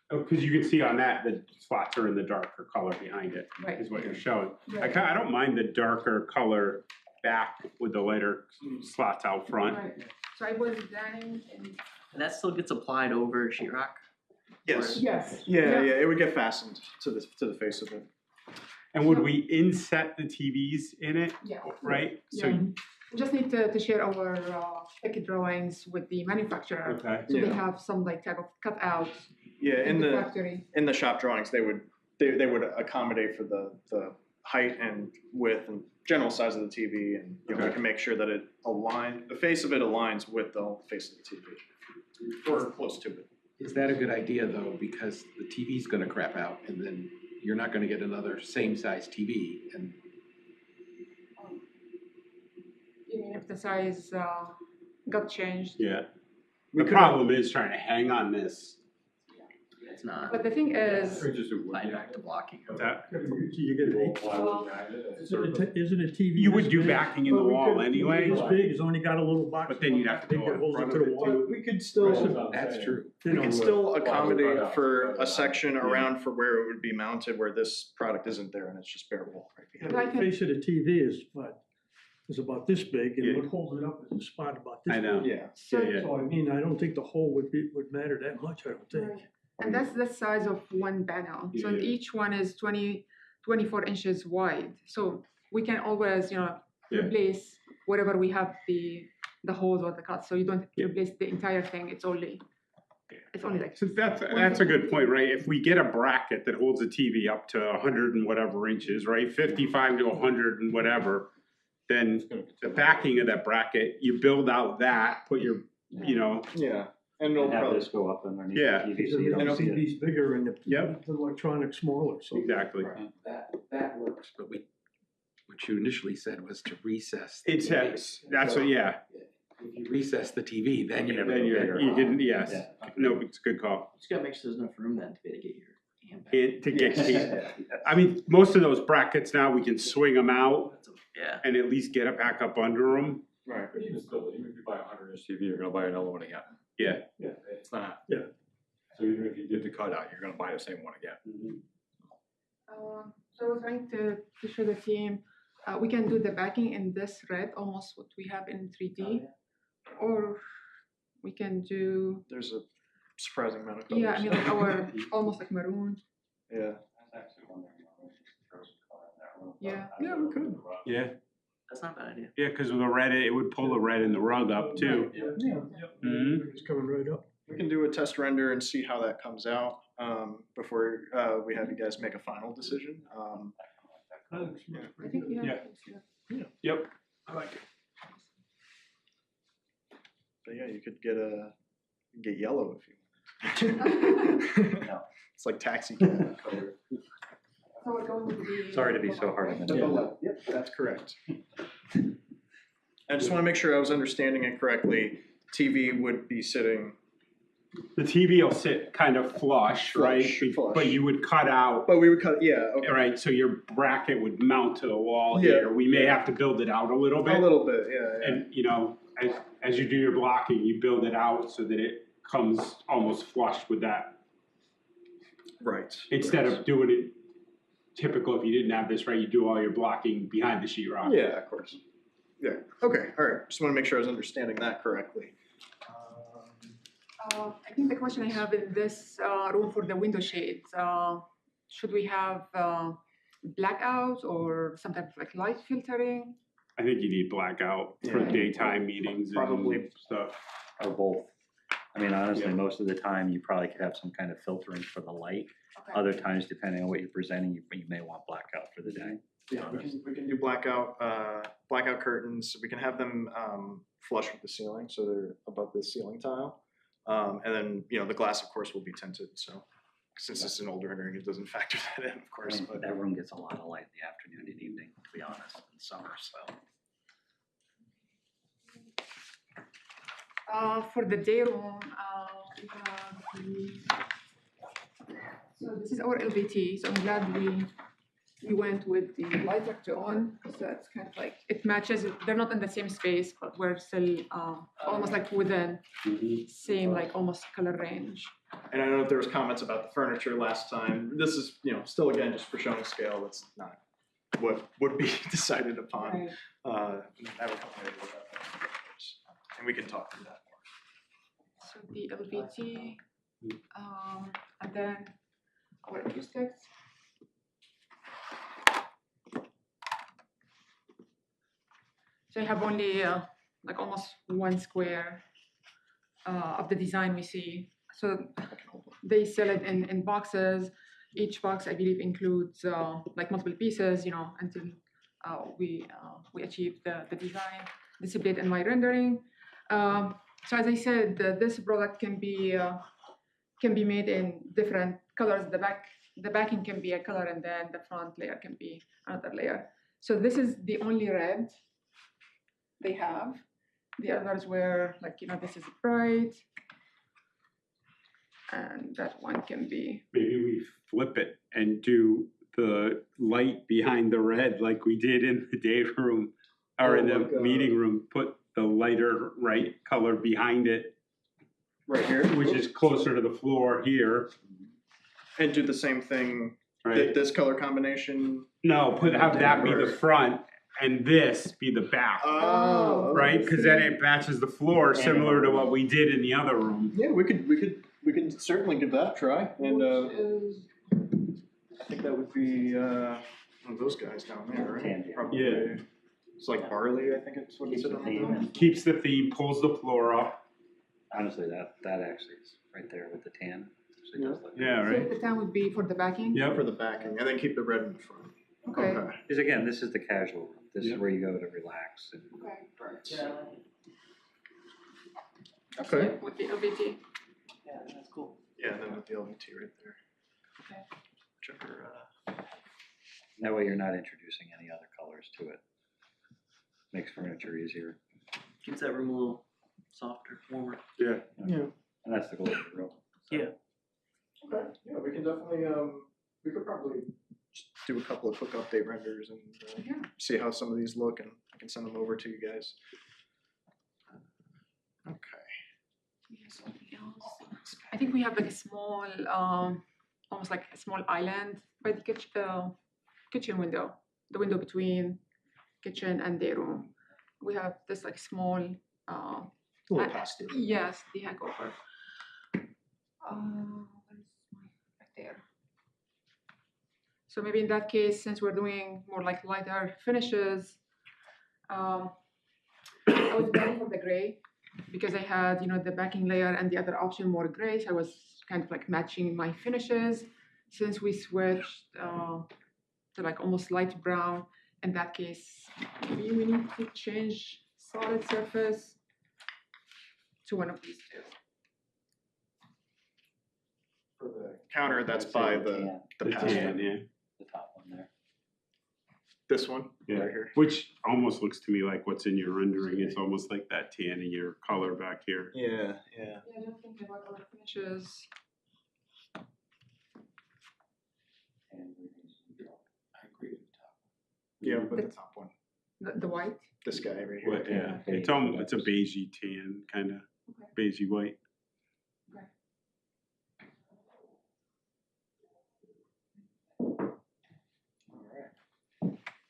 Because you can see on that, the slots are in the darker color behind it, Right. is what you're showing. Right. I don't mind the darker color back with the lighter slots out front. Right. So I was planning in. And that still gets applied over sheetrock? yes. Yes. Yeah, it would get fastened to the face of it. And would we inset the TVs in it, Yeah. right? So, Yeah. We just need to share our ticket drawings with the manufacturer. okay. So they Yeah. have some like type of cutouts Yeah, in the in factory. the shop drawings, they would accommodate for the height and width and general size of the TV, and we Okay. can make sure that the face of it aligns with the face of the TV, or close to it. Is that a good idea though? Because the TV's gonna crap out and then you're not gonna get another same size TV and You mean if the size got changed? Yeah. We The could- problem is trying to hang on this. It's not. But the thing is, Back to blocking. What's that? You get an 8. Isn't a TV? You would this do big? backing in the Well, we wall could- anyway. This big, it's only got a little box. But then you'd have to Big go that in holds it front to of the it, wall. too. We could still, that's true. You we know, could still accommodate for a section Yeah. around for where it would be mounted, where this product isn't there and it's just bare wall right behind. The face of the TV is about this big, and Yeah. what holds it up is a spot about this I know. big. Yeah. so, Yeah, yeah. So I mean, I don't think the hole would matter that much, I don't think. right. And that's the size of one panel. So Yeah. each one is 24 inches wide. So we can always, Yeah. replace wherever we have the holes or the cuts. So you don't Yeah. replace the entire thing. It's only like. So that's a good point, right? If we get a bracket that holds a TV up to 100 and whatever inches, right, 55 to 100 and whatever, then the backing of that bracket, you build out that, put your, Yeah, and it'll And have probably, this go up underneath Yeah. the TV so The you don't see it. TV's bigger and Yep. the electronics smaller, so. exactly. That works, but what you initially said was to recess. the It's, TV. that's what, yeah. If you recess the TV, then you're. Then you can, yes, Yeah. no, it's a good call. Just gotta make sure there's enough room then to be able to get your hand back. To get, I mean, most of those brackets now, we can swing them out, Yeah. and at least get it back up under them. Right. But even still, even if you buy a 100-inch TV, you're gonna buy another one again. Yeah. Yeah, it's not. Yeah. So even if you did the cutout, you're gonna buy the same one again. So I was trying to show the team, we can do the backing in this red, almost what we have in 3D, or we can do, There's a surprising amount of colors. yeah, I mean like our almost like maroon. Yeah. Yeah. Yeah, we could. Yeah, That's not a bad idea. yeah, because with the red, it would pull the red in the rug up too. Yeah. Mhm. It's coming right up. We can do a test render and see how that comes out before we have you guys make a final decision. I think, yeah. Yeah. Yep. I like it. But yeah, you could get yellow if you. It's like taxi cab color. So we're going with the. Sorry to be so hard on the Yep, that's correct. I just want to make sure I was understanding it correctly. TV would be sitting, The TV will sit kind of flush, right? Flush. But you would cut out, but we would cut, yeah, okay. right? So your bracket would mount to the wall Yeah. here. We may have to build it out a little A bit. little bit, yeah. And, you know, as you do your blocking, you build it out so that it comes almost flush with that. Right. Instead of doing it typical, if you didn't have this, right, you do all your blocking behind the sheetrock. Yeah, of course. Yeah, okay, all right. Just want to make sure I was understanding that correctly. I think the question I have in this room for the window shades, should we have blackouts or some type of like light filtering? I think you need blackout for Yeah. daytime meetings Probably. and stuff. Or both. I mean, honestly, Yeah. most of the time, you probably could have some kind of filtering for the light. Okay. Other times, depending on what you're presenting, you may want blackout for the day. Yeah, we can do blackout curtains. We can have them flush with the ceiling, so they're above the ceiling tile. And then, you know, the glass, of course, will be tinted, so since it's an older rendering, it doesn't factor that in, of I course. mean, But that room gets a lot of light in the afternoon and evening, to be honest, in summer, so. For the day room, we have so this is our LVT, so I'm glad we went with the lighter tone, so it's kind of like, it matches, they're not in the same space, but we're still almost like within same like almost color range. And I know that there was comments about the furniture last time. This is, you know, still again, just for showing scale, it's not what would be decided upon. Right. I will come later about that, of course. And we can talk through that more. So the LVT, and then our acoustics. So I have only like almost 1 square of the design we see. So they sell it in boxes. Each box, I believe, includes like multiple pieces, you know, until we achieve the design displayed in my rendering. So as I said, this product can be made in different colors. The backing can be a color, and then the front layer can be another layer. So this is the only red they have. The others were like, you know, this is bright, and that one can be. Maybe we flip it and do the light behind the red like we did in the day room or in the meeting room. Put the lighter right color behind it, Right here? which is closer to the floor here. And do the same thing, Right? this color combination? No, have that be the front and this be the back, Oh. right? Because then it matches the floor, similar to what we did in the other room. Yeah, we could certainly give that a try. And I think that would be one of those guys down there, right? Tan, yeah. Probably. Yeah. It's like barley, I think it's what it's on. Keeps the theme, pulls the floor up. Honestly, that actually is right there with the tan. Actually does look good. Yeah, right? So the tan would be for the backing. Yep. For the backing, and then keep the red in the front. Okay. Because again, this is the casual room. This Yeah. is where you go to relax. And Okay. Okay. With the LVT. Yeah, that's cool. Yeah, and then with the LVT right there. Okay. Whichever, that way you're not introducing any other colors to it. Makes furniture easier. Keeps that room a little softer, warmer. Yeah. Yeah. And that's the goal of the room. So. Yeah. Okay, yeah, we can definitely, we could probably do a couple of quick update renders and Yeah. see how some of these look, and I can send them over to you guys. Okay. We have something else. I think we have like a small, almost like a small island by the kitchen window, the window between kitchen and day room. We have this like small, A little past it. yes, the hangover. Where's my, right there. So maybe in that case, since we're doing more like lighter finishes, I was going for the gray because I had, the backing layer and the other option more gray. So I was kind of like matching my finishes. Since we switched to like almost light brown, in that case, maybe we need to change solid surface to one of these two. For the counter, that's I'd say by the tan. the The past tan, one. yeah. The top one there. This one, Yeah. right here. Which almost looks to me like what's in your rendering. It's almost like that tan in your color back here. Yeah. Yeah, I don't think about other finishes. And I agree with the top. Yeah, but the top one. The white. This guy right here. But, yeah, beige, it's a beigey tan, kind of Okay. beigey white. Okay.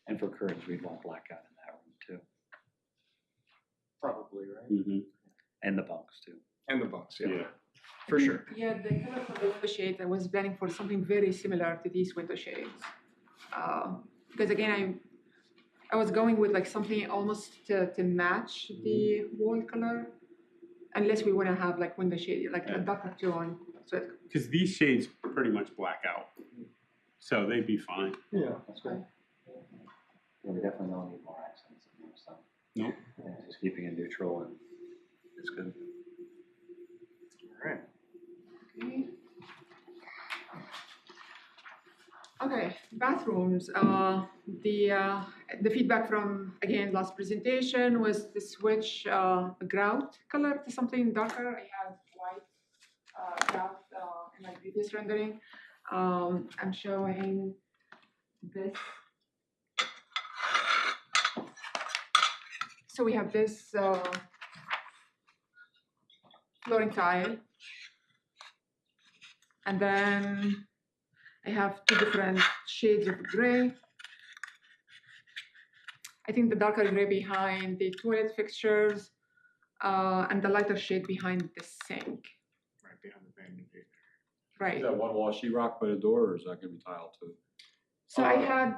And for curtains, we'd want blackout in that room too, Probably, right? Mm-hmm. and the bunks too. And the bunks, yeah. Yeah. For sure. Yeah, the color for the window shades, I was planning for something very similar to these window shades. Because again, I was going with like something almost to match the wall color, unless we want to have like window shade, like a darker tone. So Because these shades pretty much black out, so they'd be fine. Yeah. That's good. Yeah, we definitely don't need more accents in there, so. Nope. Yeah, just keeping it neutral and it's good. All right. okay. Okay, bathrooms. The feedback from again last presentation was to switch grout color to something darker. I have white grout in my previous rendering. I'm showing this. So we have this flooring tile, and then I have two different shades of gray. I think the darker gray behind the toilet fixtures, and the lighter shade behind the sink. Right behind the vanity. Right. Is that one wall sheetrock by the door, or is that gonna be tile too? So I had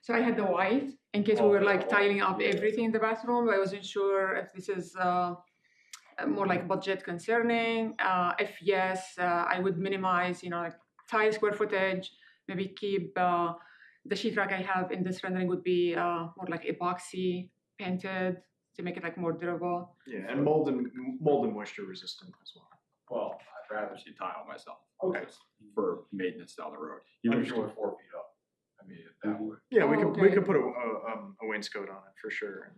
so I had the white in case we were like tiling up everything in the bathroom. I wasn't sure if this is more like budget concerning. If yes, I would minimize, like tile square footage. Maybe keep the sheetrock I have in this rendering would be more like epoxy painted to make it like more durable. Yeah, and mold and moisture resistant as well. Well, I'd rather see tile myself. Okay. just For maintenance down the road, even if you were 4 feet up. I mean, that would, Yeah, we Oh, could we okay. could put a wainscot on it for sure. And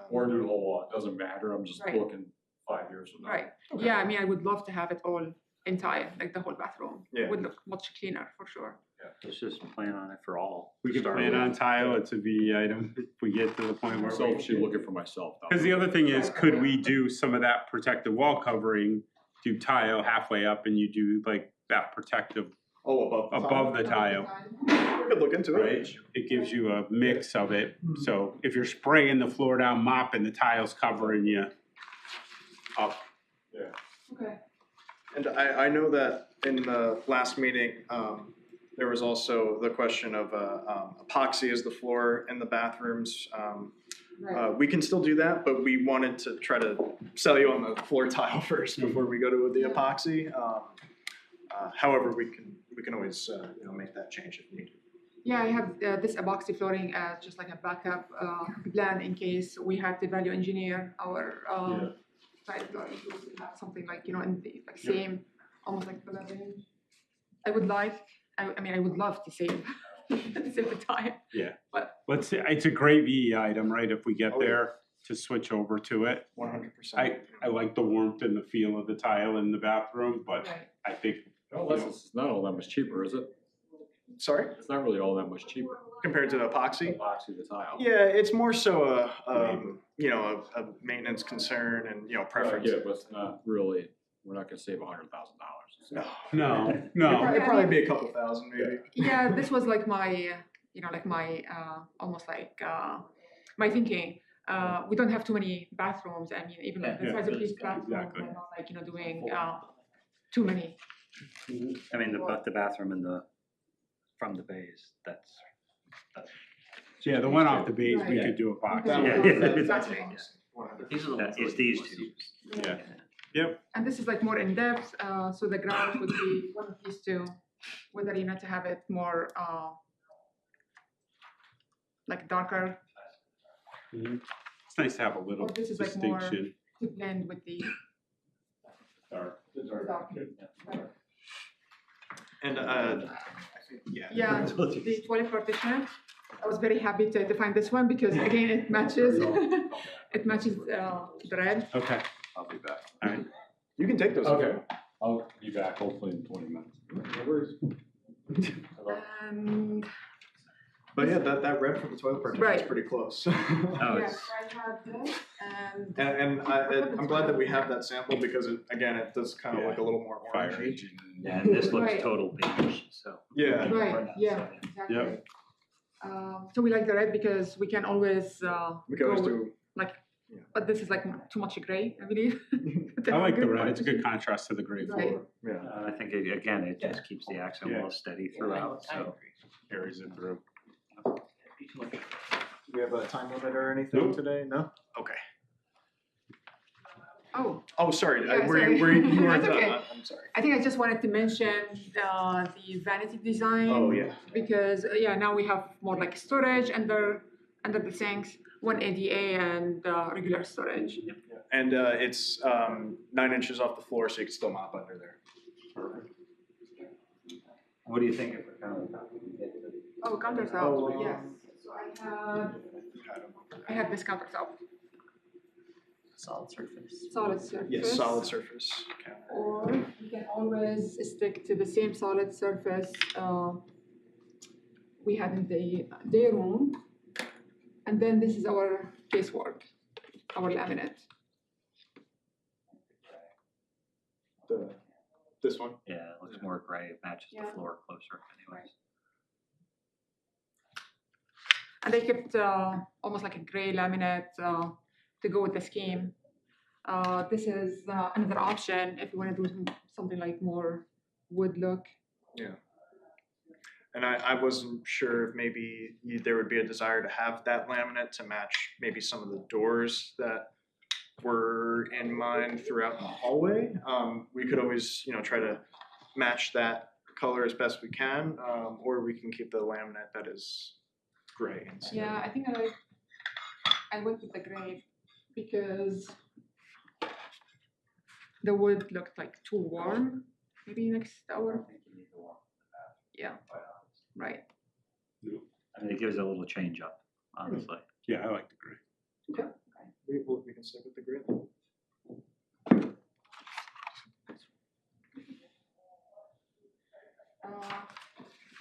or do the whole wall, it doesn't matter, I'm just Right. looking 5 years from now. Right. Okay. Yeah, I mean, I would love to have it all entire, like the whole bathroom. Yeah. Would look much cleaner for sure. Let's just plan on it for all. We could Start plan with. on tile. It's a V item if we get to the point I'm where. selfishly looking for myself. Because the other thing is, could we do some of that protective wall covering, do tile halfway up, and you do like that protective above the tile, We could look into right? it. It gives you a mix of it. So if you're spraying the floor down, mopping, the tile's covering you up. Okay. And I know that in the last meeting, there was also the question of epoxy as the floor in the bathrooms. Right. We can still do that, but we wanted to try to sell you on the floor tile first before we go to the epoxy. However, we can always make that change if needed. Yeah, I have this epoxy flooring as just like a backup plan in case we had to value engineer our tile flooring. We would have something like, in the like same, almost like the range. I would love to save the time. Yeah. But Let's say, it's a great VE item, right? If we get Oh, yeah. there to switch over to it. 100%. I like the warmth and the feel of the tile in the bathroom, but right. I think, Unless it's not all that much cheaper, is it? Sorry, It's not really all that much cheaper. compared to the epoxy? Epoxy the tile. Yeah, it's more so a maintenance concern and, preference. Yeah, but it's not really, we're not gonna save $100,000. No. It'd probably be a couple thousand maybe. Yeah, this was like my, almost like my thinking. We don't have too many bathrooms. I mean, even like the Yeah, size of these bathrooms, exactly. we're not like, doing too many. I mean, the bathroom and from the bays, that's. Yeah, the one off the base, we Right. could do a box. That Yeah. one- Exactly. These are the ones. It's these two. Yeah. Yep. And this is like more in depth, so the ground would be one of these two, whether to have it more like darker, It's nice to have a little or this is like more distinction. to blend with the Dark. dark. And Yeah, the toilet partition. I was very happy to find this one because again it matches it matches the red. Okay. I'll be back. All right. You can take those. I'll be back hopefully in 20 minutes. And But yeah, that red from the toilet partition is Right. pretty close. Oh, yes, it's, I have this and I'm glad that we have that sample because it does kind of Yeah. look a little more Fire orangey. engine. yeah, and this looks Right. total beige, so. Yeah. right, yeah, exactly. Yep. So we like the red because we can always We can always go do. like, Yeah. but this is like too much gray, I believe. I like the red. It's a good contrast to the gray Right. floor. Yeah. I think, again, it just keeps the accent Yeah. well steady throughout, so. Carries it through. Do we have a time limit or anything Nope. today? No. Okay. Oh, Oh, sorry. Yeah, You sorry. weren't That's done. okay. I'm sorry. I think I just wanted to mention the vanity design. Oh yeah. Because now we have more like storage under the sinks, one ADA and regular storage. And it's 9 inches off the floor, so you can still mop under there. What do you think of the countertop? Oh, countertop. Oh, Yes. So I have this countertop, Solid surface. solid surface. Yes, solid surface. Or you can always stick to the same solid surface we had in the day room. And then this is our casework, our laminate. This one. Yeah, it looks more gray, it matches the Yeah. floor closer anyways. And they kept almost like a gray laminate to go with the scheme. This is another option if you want to do something like more wood look. Yeah. And I wasn't sure if maybe there would be a desire to have that laminate to match maybe some of the doors that were in mind throughout the hallway. We could always, try to match that color as best we can, or we can keep the laminate that is gray instead. Yeah, I think I went with the gray because the wood looked like too warm. Maybe next hour. Yeah. Right. I mean, it gives it a little change up, honestly. Yeah, I like the gray. We can stick with the gray.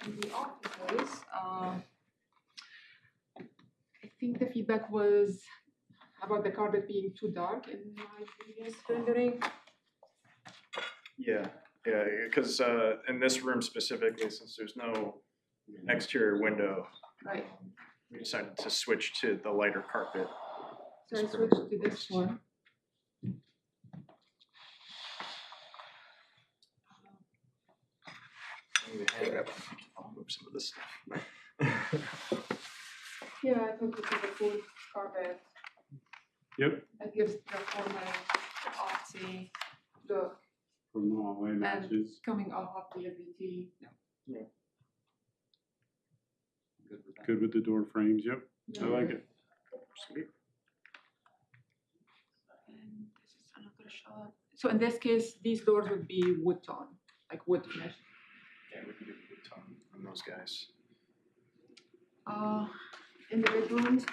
In the offices, I think the feedback was about the carpet being too dark in my previous rendering. Yeah, because in this room specifically, since there's no exterior window, Right. we decided to switch to the lighter carpet. So I switched to this one. I'll move some of this stuff. Yeah, I thought this is a cool carpet. Yep. It gives the formal artsy look From the hallway and matches. coming off of the LVT. Good with the door frames. Yep. I like it. Sweet. And this is another shot. So in this case, these doors would be wood tone, like wood finish. Yeah, we can do a good tone on those guys. In the bedrooms,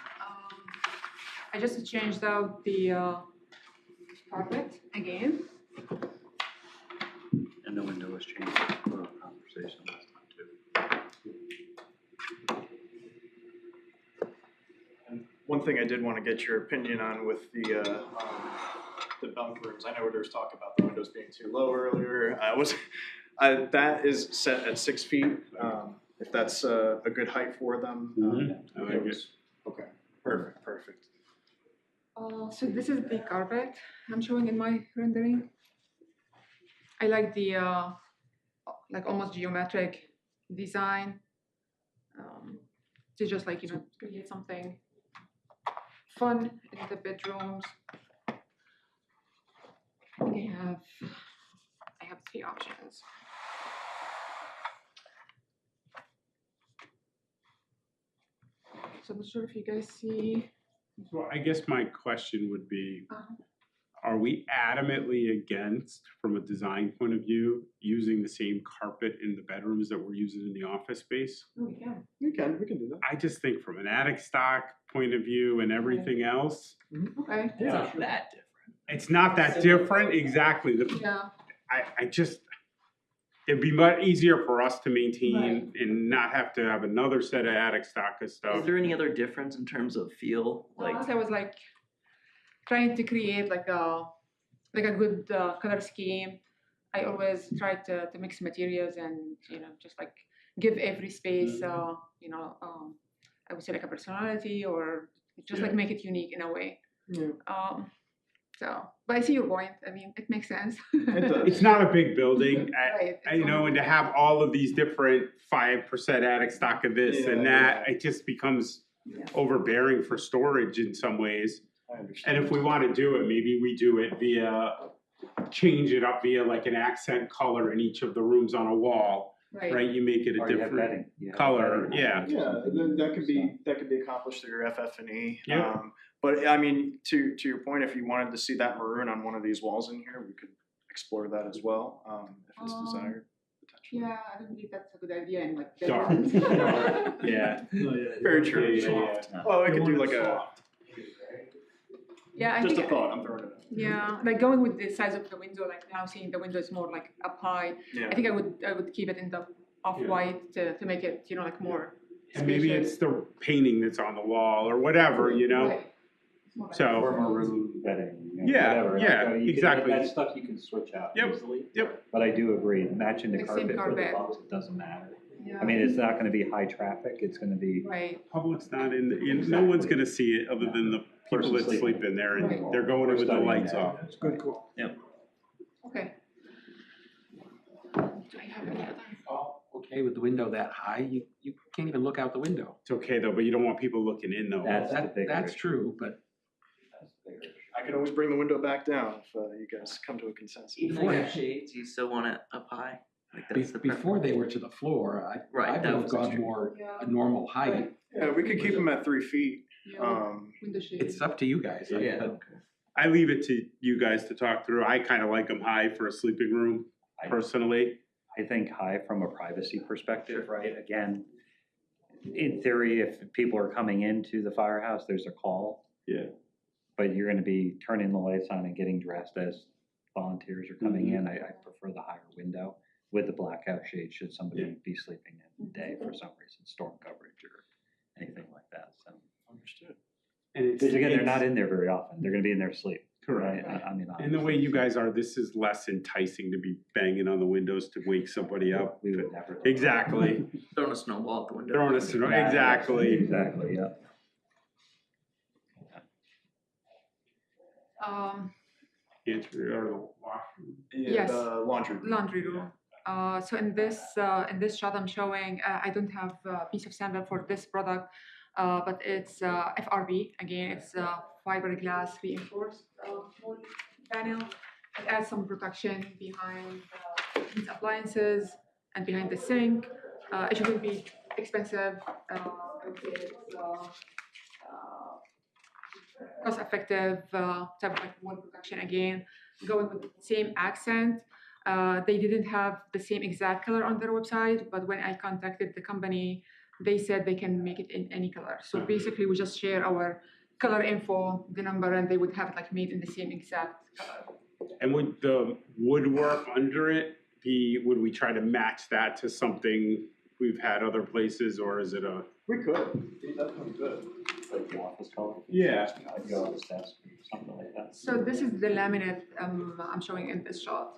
I just changed out the carpet again. And the window was changed for a conversation last time too. one thing I did want to get your opinion on with the bunk rooms. I know there was talk about the windows being too low earlier. That is set at 6 feet. If that's a good height for them. I like it. Okay, perfect. So this is the carpet I'm showing in my rendering. I like the like almost geometric design to just like, you know, create something fun in the bedrooms. I think I have 3 options. So I'm not sure if you guys see. Well, I guess my question would be, Uh-huh. are we adamantly against, from a design point of view, using the same carpet in the bedrooms that we're using in the office space? Oh, we can. We can do that. I just think from an attic stock point of view and everything else, Okay. It's not that different. it's not that different, exactly. Yeah. I just, it'd be much easier for us to maintain and not have to have another set of attic stock of stuff. Is there any other difference in terms of feel? Like, I was like trying to create like a good color scheme. I always try to mix materials and, you know, just like give every space you know, I would say like a personality, or just like make it unique in a way. Yeah. So, but I see your point. I mean, it makes sense. It does. It's not a big building, Right, you know, and to have all of these different 5% attic stock of this and that, it just becomes overbearing for storage in some ways. I understand. And if we want to do it, maybe we do it change it up via like an accent color in each of the rooms on a wall, right? You make it a Or you have different bedding. You have color, bedding. yeah. That could be accomplished through your FF&E. Yeah. But I mean, to your point, if you wanted to see that maroon on one of these walls in here, we could explore that as well, if it's desired. Potentially. Yeah, I don't believe that's a good idea in like Dark. bedrooms. Yeah. Very true. Yeah. Well, I could do like a Yeah, I just think a thought. I'm throwing it out. Yeah, like going with the size of the window, like now seeing the window is more like up high. Yeah. I think I would keep it in the off-white to make it, you know, like more And maybe spacious. it's the painting that's on the wall or whatever, you know? Right. It's more like- So, Or maroon bedding. You know, Yeah, whatever. yeah, So you can- exactly. That stuff you can switch out Yep, easily. yep. But I do agree, matching the Like same carpet for the carpet. bunks, it doesn't matter. Yeah. I mean, it's not gonna be high traffic, it's gonna be, Right, public's not no one's gonna see it other than the people Person that sleeping. sleep in there, and Right. they're going in with the Studying lights that. off. That's a good call. okay. Do I have any other? Okay, with the window that high, you can't even look out the window. It's okay though, but you don't want people looking in though. That's the bigger That's issue. true, but I can always bring the window back down if you guys come to a consensus. even though you have shades, you still want it up high? Like that's the before they were to the floor, I Right, would that have was gone extreme. more Yeah. a normal height. Yeah, we could keep them at 3 feet. Yeah, window shade. It's up to you guys. Yeah. But I leave it to you guys to talk through. I kind of like them high for a sleeping room, I- personally. I think high from a privacy perspective, right? Again, in theory, if people are coming into the firehouse, there's a call. Yeah. But you're gonna be turning the lights on and getting dressed as volunteers are coming in. I prefer the higher window with the blackout shade should somebody be sleeping in the day for some reason, storm coverage or anything like that, so. Understood. And it's, Because again, they're not in there very often. They're gonna be in there asleep. Correct. Right? I mean. And the way you guys are, this is less enticing to be banging on the windows to wake somebody up. We would never. do Exactly. Throwing a snowball out the window. Throwing us, that. exactly. Exactly, yeah. Entry or the washroom. Yeah, Yes. the laundry room. Laundry room. So in this shot I'm showing, I don't have a piece of sample for this product, but it's FRB. Again, it's fiberglass reinforced wall panel. It adds some protection behind these appliances and behind the sink. It shouldn't be expensive. It's cost-effective type of like wall protection. Again, going with the same accent. They didn't have the same exact color on their website, but when I contacted the company, they said they can make it in any color. So basically, we just share our color info, the number, and they would have it like made in the same exact color. And would the woodwork under it be, would we try to match that to something we've had other places, or is it a? We could. We definitely could. like the office color. Yeah. I'd go on this desk, something like that. So this is the laminate I'm showing in this shot.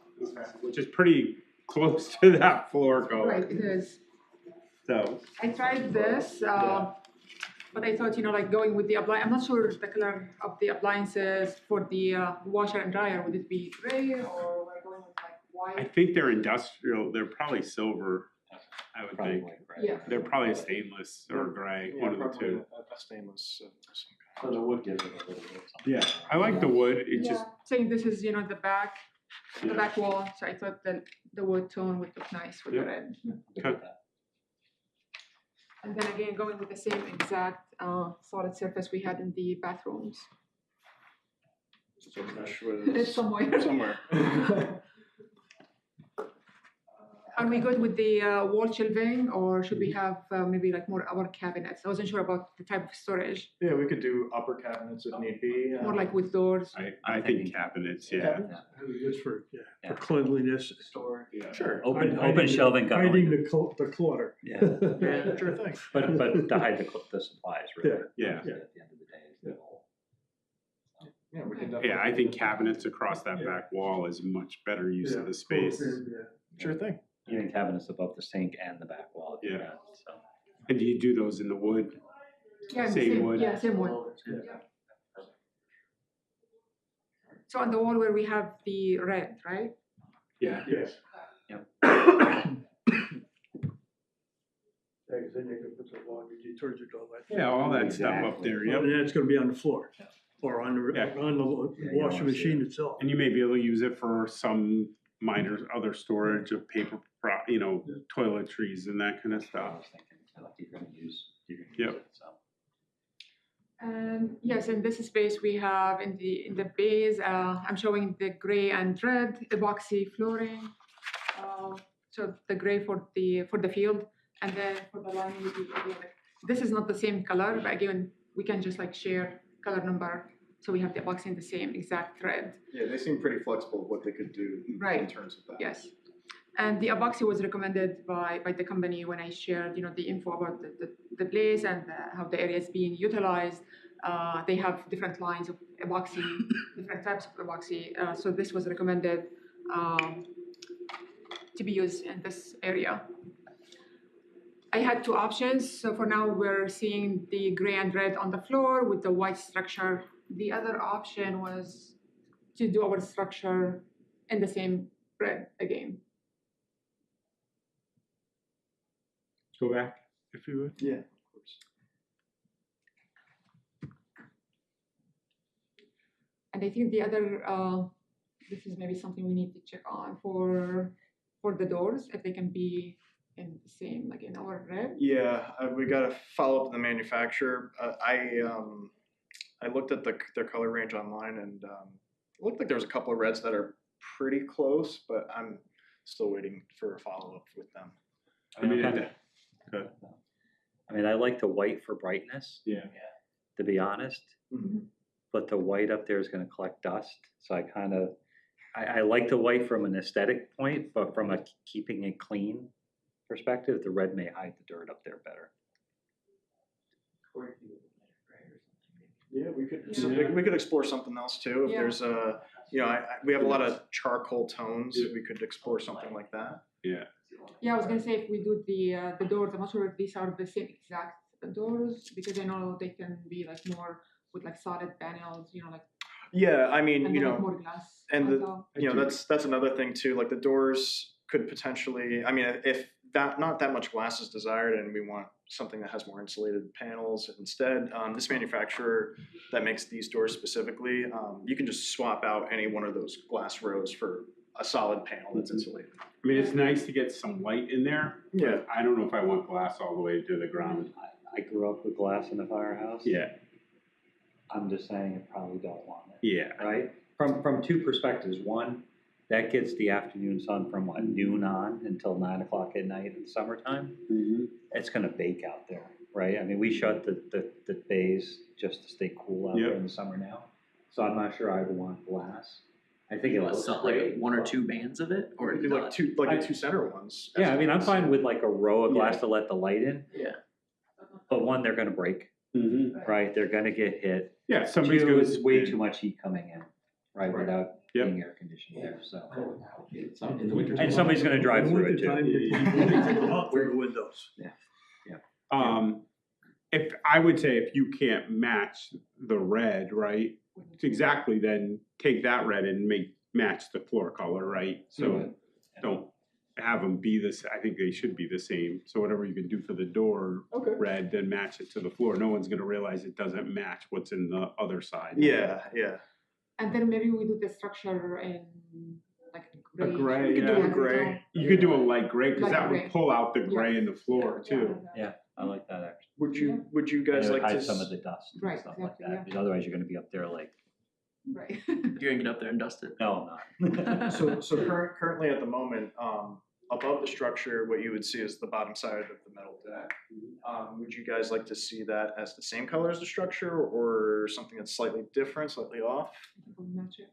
Which is pretty close to that floor color. Right, it is. So, I tried this, but I thought, like going with the appliance, I'm not sure the color of the appliances for the washer and dryer, would it be gray or we're going with like I white? think they're industrial, they're probably silver, I would Probably think. white, right? Yeah. They're probably a stainless or gray, one of the two. A stainless. So the wood gives it a little bit of something. Yeah, I like the wood, it Yeah, just, saying this is, the back wall, so I thought that the wood tone would look nice with the Yeah. red. Good with that. And then again, going with the same exact solid surface we had in the bathrooms. So mesh It's somewhere. somewhere. Are we good with the wall shelving, or should we have maybe like more upper cabinets? I wasn't sure about the type of storage, Yeah, we could do upper cabinets if need be. more like with doors. I think cabinets, yeah. Just for, for Yeah. cleanliness. Store. Yeah. Sure. Open Hiding- shelving got Hiding like, the clutter. yeah, Yeah, sure thing. but to hide the supplies, really. Yeah. At the end of the day, is the goal. Yeah, we Okay. can definitely. Yeah, I think cabinets across that back wall is a much better use of the space. Sure thing. Even cabinets above the sink and the back wall. if you Yeah. had, So. And do you do those in the wood? Yeah, the Same wood. Yeah, same wood. So on the wall where we have the red, right? Yeah. Yes. Yep. Yeah, because then you can put the laundry detergent, all that. Yeah, all that stuff up there, yep. And that's gonna be on the floor, or on the, Yeah. on the Yeah, you washing wanna see machine it. itself. And you may be able to use it for some minor other storage of paper, toiletries and that kind of I stuff. was thinking, like you're gonna use Yep. it, so. And yes, in this space we have in the base, I'm showing the gray and red epoxy flooring. So the gray for the field, and then for the line, this is not the same color, but again, we can just like share color number, so we have the epoxy in the same exact thread. Yeah, they seem pretty flexible what they could do Right. in terms of that. Yes. And the epoxy was recommended by the company when I shared, the info about the place and how the area is being utilized. They have different lines of epoxy, different types of epoxy. So this was recommended to be used in this area. I had two options. So for now, we're seeing the gray and red on the floor with the white structure. The other option was to do our structure in the same red again. Go back, if you would. Yeah, of course. And I think the other, this is maybe something we need to check on for the doors, if they can be in the same, like in our red. Yeah, we gotta follow up with the manufacturer. I looked at their color range online, and it looked like there was a couple of reds that are pretty close, but I'm still waiting for a follow-up with them. I mean, I mean, I like the white for brightness, yeah. to be honest. Mhm. But the white up there is gonna collect dust, so I like the white from an aesthetic point, but from a keeping it clean perspective, the red may hide the dirt up there better. Yeah, we could. Yeah. We could explore something else too. If Yeah. there's a, we have a lot of charcoal tones. We could explore something like that. Yeah. Yeah, I was gonna say if we do the doors, I'm not sure if these are the same exact doors, because I know they can be like more with like solid panels, like, Yeah, I mean, and then like more glass and on the- top. that's another thing too. Like the doors could potentially. I mean, if not that much glass is desired, and we want something that has more insulated panels instead, this manufacturer that makes these doors specifically, you can just swap out any one of those glass rows for a solid panel that's insulated. I mean, it's nice to get some light in there. but Yeah. I don't know if I want glass all the way to the ground. I grew up with glass in the firehouse. Yeah, I'm just saying I probably don't want it, yeah. right? From two perspectives. One, that gets the afternoon sun from what, noon on until 9 o'clock at night in the summertime. Mm-hmm. It's gonna bake out there, right? I mean, we shut the bays just to stay cool out there Yep. in the summer now. So I'm not sure I would want glass. I think it looks So great. like one or two bands of it, or We do like not? the two center ones. Yeah, I mean, I'm fine with like a row of glass to let the light in, Yeah. but one, they're gonna break. right? They're gonna get hit. Yeah, somebody's Two gonna. is way too much heat coming in, right, Right. without Yep. being air conditioned there, so. In the winter. And somebody's gonna drive through it too. Through the windows. If, I would say if you can't match the red, right, exactly, then take that red and match the floor color, right? So don't have them be this, I think they should be the same. So whatever you can do for the door Okay. red, then match it to the floor. No one's gonna realize it doesn't match what's in the other side. Yeah. And then maybe we do the structure in like A gray. gray, We could do yeah. a Gray. You could do a light gray, cause Light that gray. would pull out the gray in the floor too. Yeah, I like that actually. Would you And guys it would like to? hide some of the dust and Right, stuff like exactly, that, yeah. because otherwise you're gonna be up there like, Right. You're gonna get up there and dust it. no, I'm not. So currently at the moment, above the structure, what you would see is the bottom side of the metal deck. Would you guys like to see that as the same color as the structure, or something that's slightly different, slightly off? Match it.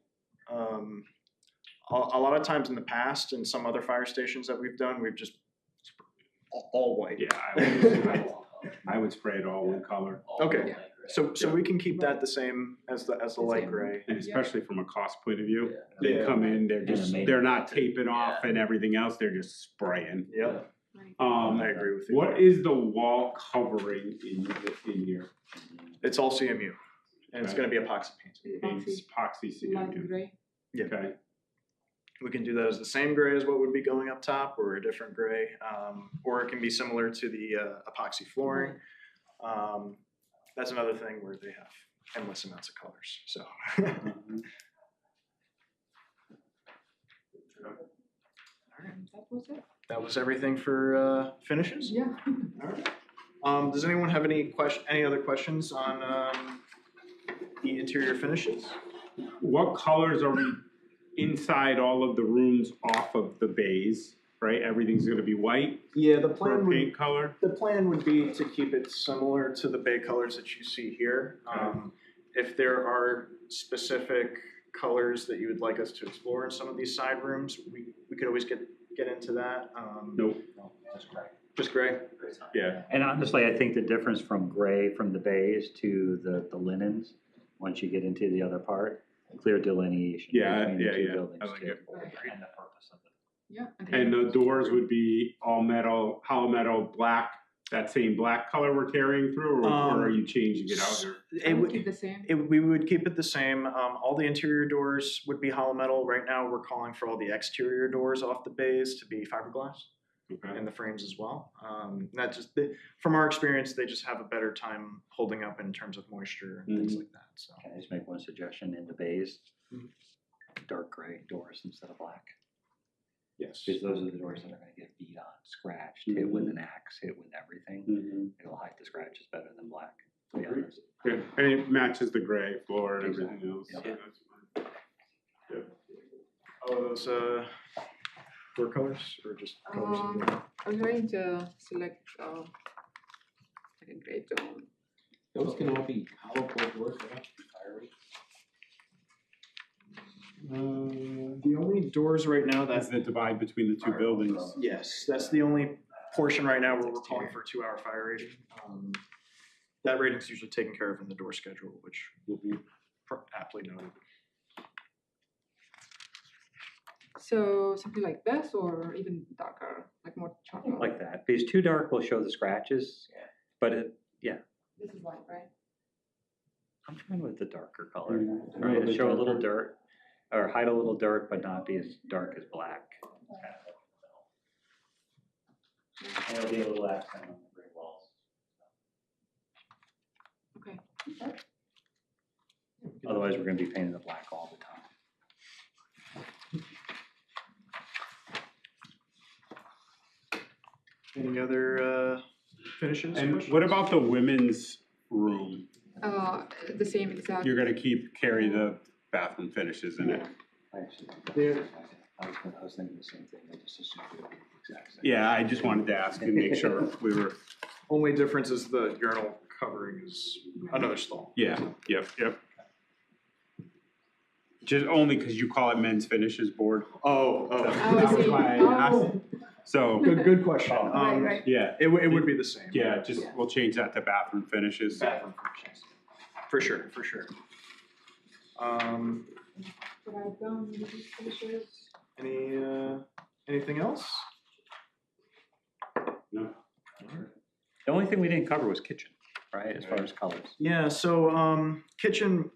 A lot of times in the past, in some other fire stations that we've done, we've just all white. Yeah, I would spray it all one color, Okay, Yeah. so we can keep that the same as the light same. gray. and especially from a cost point of view. Yeah. They come in, they're they're not taping off and everything else, they're just spraying. Yeah, Right. I agree with you. What is the wall covering in here? It's all CMU, and it's gonna be epoxy paint. It's epoxy Light CMU. gray. Okay, We can do that as the same gray as what would be going up top, or a different gray, or it can be similar to the epoxy flooring. That's another thing where they have endless amounts of colors, so. That was it. That was everything for finishes? Yeah. Does anyone have any other questions on the interior finishes? what colors are we inside all of the rooms off of the bays, right? Everything's gonna be white Yeah, the for a paint color? The plan would be to keep it similar to the bay colors that you see here. If there are specific colors that you would like us to explore in some of these side rooms, we could always get into that. Nope, Just gray? yeah, And honestly, I think the difference from gray, from the bays to the linens, once you get into the other part, clear delineation Yeah, between the yeah, two yeah. buildings I like too. it. And the purpose of it. Yeah. and the doors would be all metal, hollow metal, black, that same black color we're carrying through, or are you changing it out? I would keep the same. We would keep it the same. All the interior doors would be hollow metal. Right now, we're calling for all the exterior doors off the bays to be fiberglass, Okay, and the frames as well. From our experience, they just have a better time holding up in terms of moisture and things like that, so. Can I just make one suggestion in the bays? Mhm. Dark gray doors instead of black, Yes. because those are the doors that are gonna get beat on, scratched, hit with an axe, hit with everything. mhm. It'll hide the scratches better than black, to be Agreed. honest. Yeah, and it matches the gray floor and everything else. Yep. so that's fine. Yeah. All of those floor colors, or just colors? in general? I was trying to select like a gray tone. Those can all be hollow core doors, they don't have to be fire rated. The only doors right now That's the divide between the two buildings. yes, that's the only portion right now where we're calling for a 2-hour fire rating. That rating's usually taken care of in the door schedule, which will be aptly noted. So something like this, or even darker, like more chocolate. Like that, because too dark will show the scratches, but This is white, right? I'm fine with the darker color. A Right, little bit show a little darker. dirt, or hide a little dirt, but not be as dark as black. And it'll be a little accent on the gray walls. Okay. Otherwise, we're gonna be painting it black all the time. Any other finishes? And questions? what about the women's room? The same exact. You're gonna carry the bathroom finishes in it? I actually, Yeah. I was thinking the same thing, I just assumed it would be the exact same. Yeah, I just wanted to ask and make sure we were, Only difference is the urinal covering is another stall. yeah, yep. just only because you call it men's finishes board. Oh, Oh, I That was see. why I asked. Oh, So, good question. right, right. yeah, It would be the same. yeah, just, we'll change that to bathroom finishes. Bathroom functions. For sure, for sure. What I've done with these finishes. Anything else? No. The only thing we didn't cover was kitchen, right, as far as colors. Yeah, so, kitchen,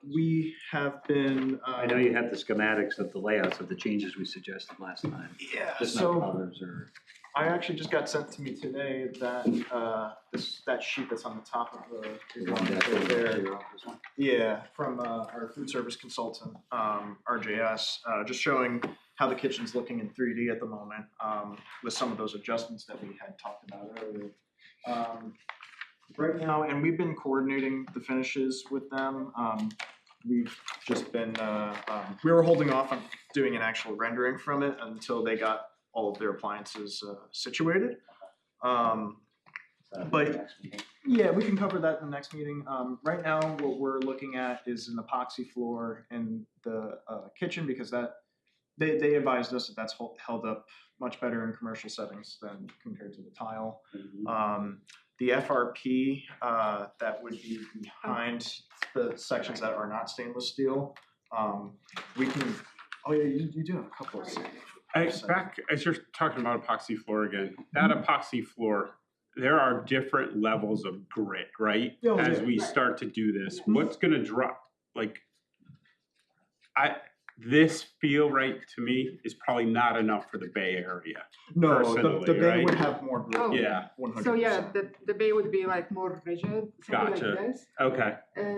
we have been, I know you have the schematics of the layouts of the changes we suggested last time. Yeah, Just not so colors or. I actually just got sent to me today that, that sheet that's on the top of the drawing right there. Yeah, from, our food service consultant, RJS, just showing how the kitchen's looking in 3D at the moment, with some of those adjustments that we had talked about earlier. Right now, and we've been coordinating the finishes with them. We've just been, we were holding off on doing an actual rendering from it until they got all of their appliances situated. But yeah, we can cover that in the next meeting. Right now, what we're looking at is an epoxy floor in the kitchen because that they advised us that that's held up much better in commercial settings than compared to the tile. The FRP that would be behind the sections that are not stainless steel, we can. Oh yeah, you do have a couple of. Back, as you're talking about epoxy floor again, that epoxy floor, there are different levels of grit, right? Oh, As yeah. we start to do this, what's gonna drop, like, this feel right to me is probably not enough for the Bay Area. No, the personally, bay right? would have more grit. Oh. Yeah, 100%. So yeah, the bay would be like more rigid, something Gotcha. like this. okay,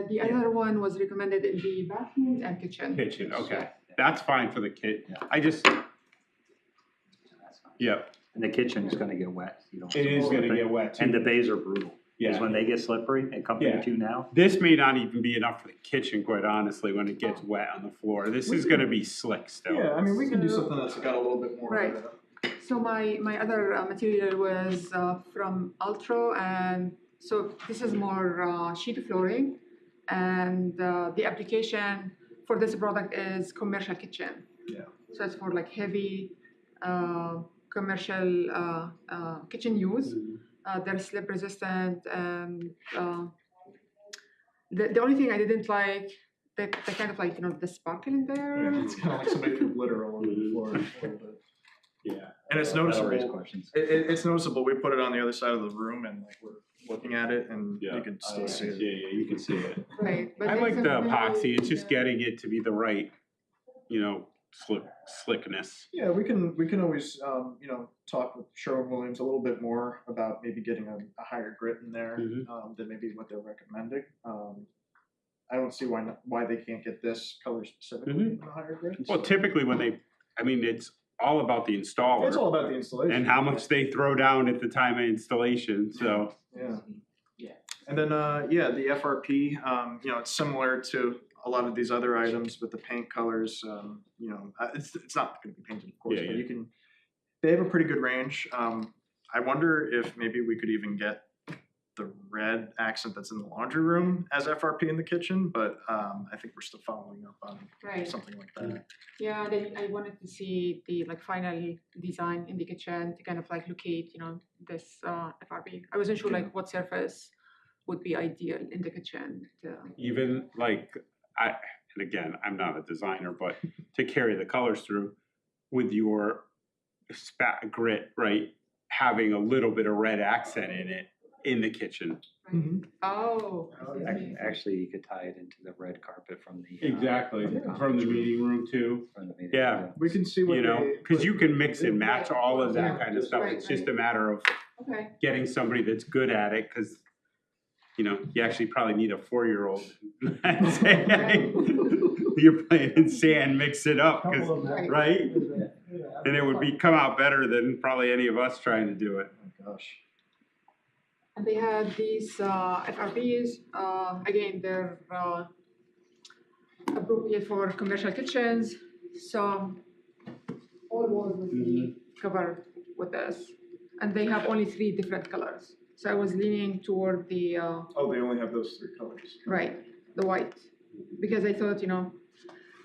The other one was recommended in the bathrooms and kitchen. kitchen, okay, that's fine for the kit, I just, yeah, And the kitchen is gonna get wet. You don't. it is gonna get wet too. And the bays are brutal. Because Yeah. when they get slippery, and company Yeah. two now, This may not even be enough for the kitchen, quite honestly, when it gets wet on the floor. This is gonna be slick still. Yeah, I mean, we can do So- something that's got a little bit more. Right. So my other material was from Ultra, and so this is more sheet flooring, and the application for this product is commercial kitchen. Yeah. So it's for like heavy commercial kitchen use. They're slip resistant, and the only thing I didn't like, the kind of like, you know, the sparkle in there. Yeah, it's kind of like somebody threw glitter all over the floor a little bit. Yeah. And it's that'll raise noticeable. questions. It's noticeable. We put it on the other side of the room, and like we're looking at it, and Yeah. you can still see it. Yeah, you can see it. Right. But I it's like a the very, epoxy, it's just getting it to be the right, you know, slickness. Yeah, we can always talk with Sherwin-Williams a little bit more about maybe getting a higher grit in there Mhm. than maybe what they're recommending. I don't see why they can't get this color specifically in a higher grit. Well, typically when it's all about the installer. It's all about the installation and how much they throw down at the time of installation, so. Yeah. Yeah. And then the FRP, it's similar to a lot of these other items with the paint colors. It's not going to be painted, of course, Yeah, but yeah. they have a pretty good range. I wonder if maybe we could even get the red accent that's in the laundry room as FRP in the kitchen, but I think we're still following up on Right. something like that. Yeah, then I wanted to see the like final design in the kitchen to kind of like locate, you know, this FRP. I wasn't sure like what surface would be ideal in the kitchen. Even like, and again, I'm not a designer, but to carry the colors through with your grit, right? Having a little bit of red accent in it in the kitchen. Mhm. Oh. Actually, you could tie it into the red carpet from the. Exactly, from the meeting room too. From the meeting, Yeah. We can see what You know, because you can mix and match all of that Yeah. kind of stuff. Right, It's just a right. matter of Okay. getting somebody that's good at it, because, you know, you actually probably need a 4-year-old. Say, hey, you're playing in sand, mix it up, 'cause- Couple of them. right? And it would come out better than probably any of us trying to do it. Oh, gosh. And they had these FRPs. Again, they're appropriate for commercial kitchens. So all walls would be covered with this, and they have only 3 different colors. So I was leaning toward the Oh, they only have those 3 colors. right, the white, because I thought, you know,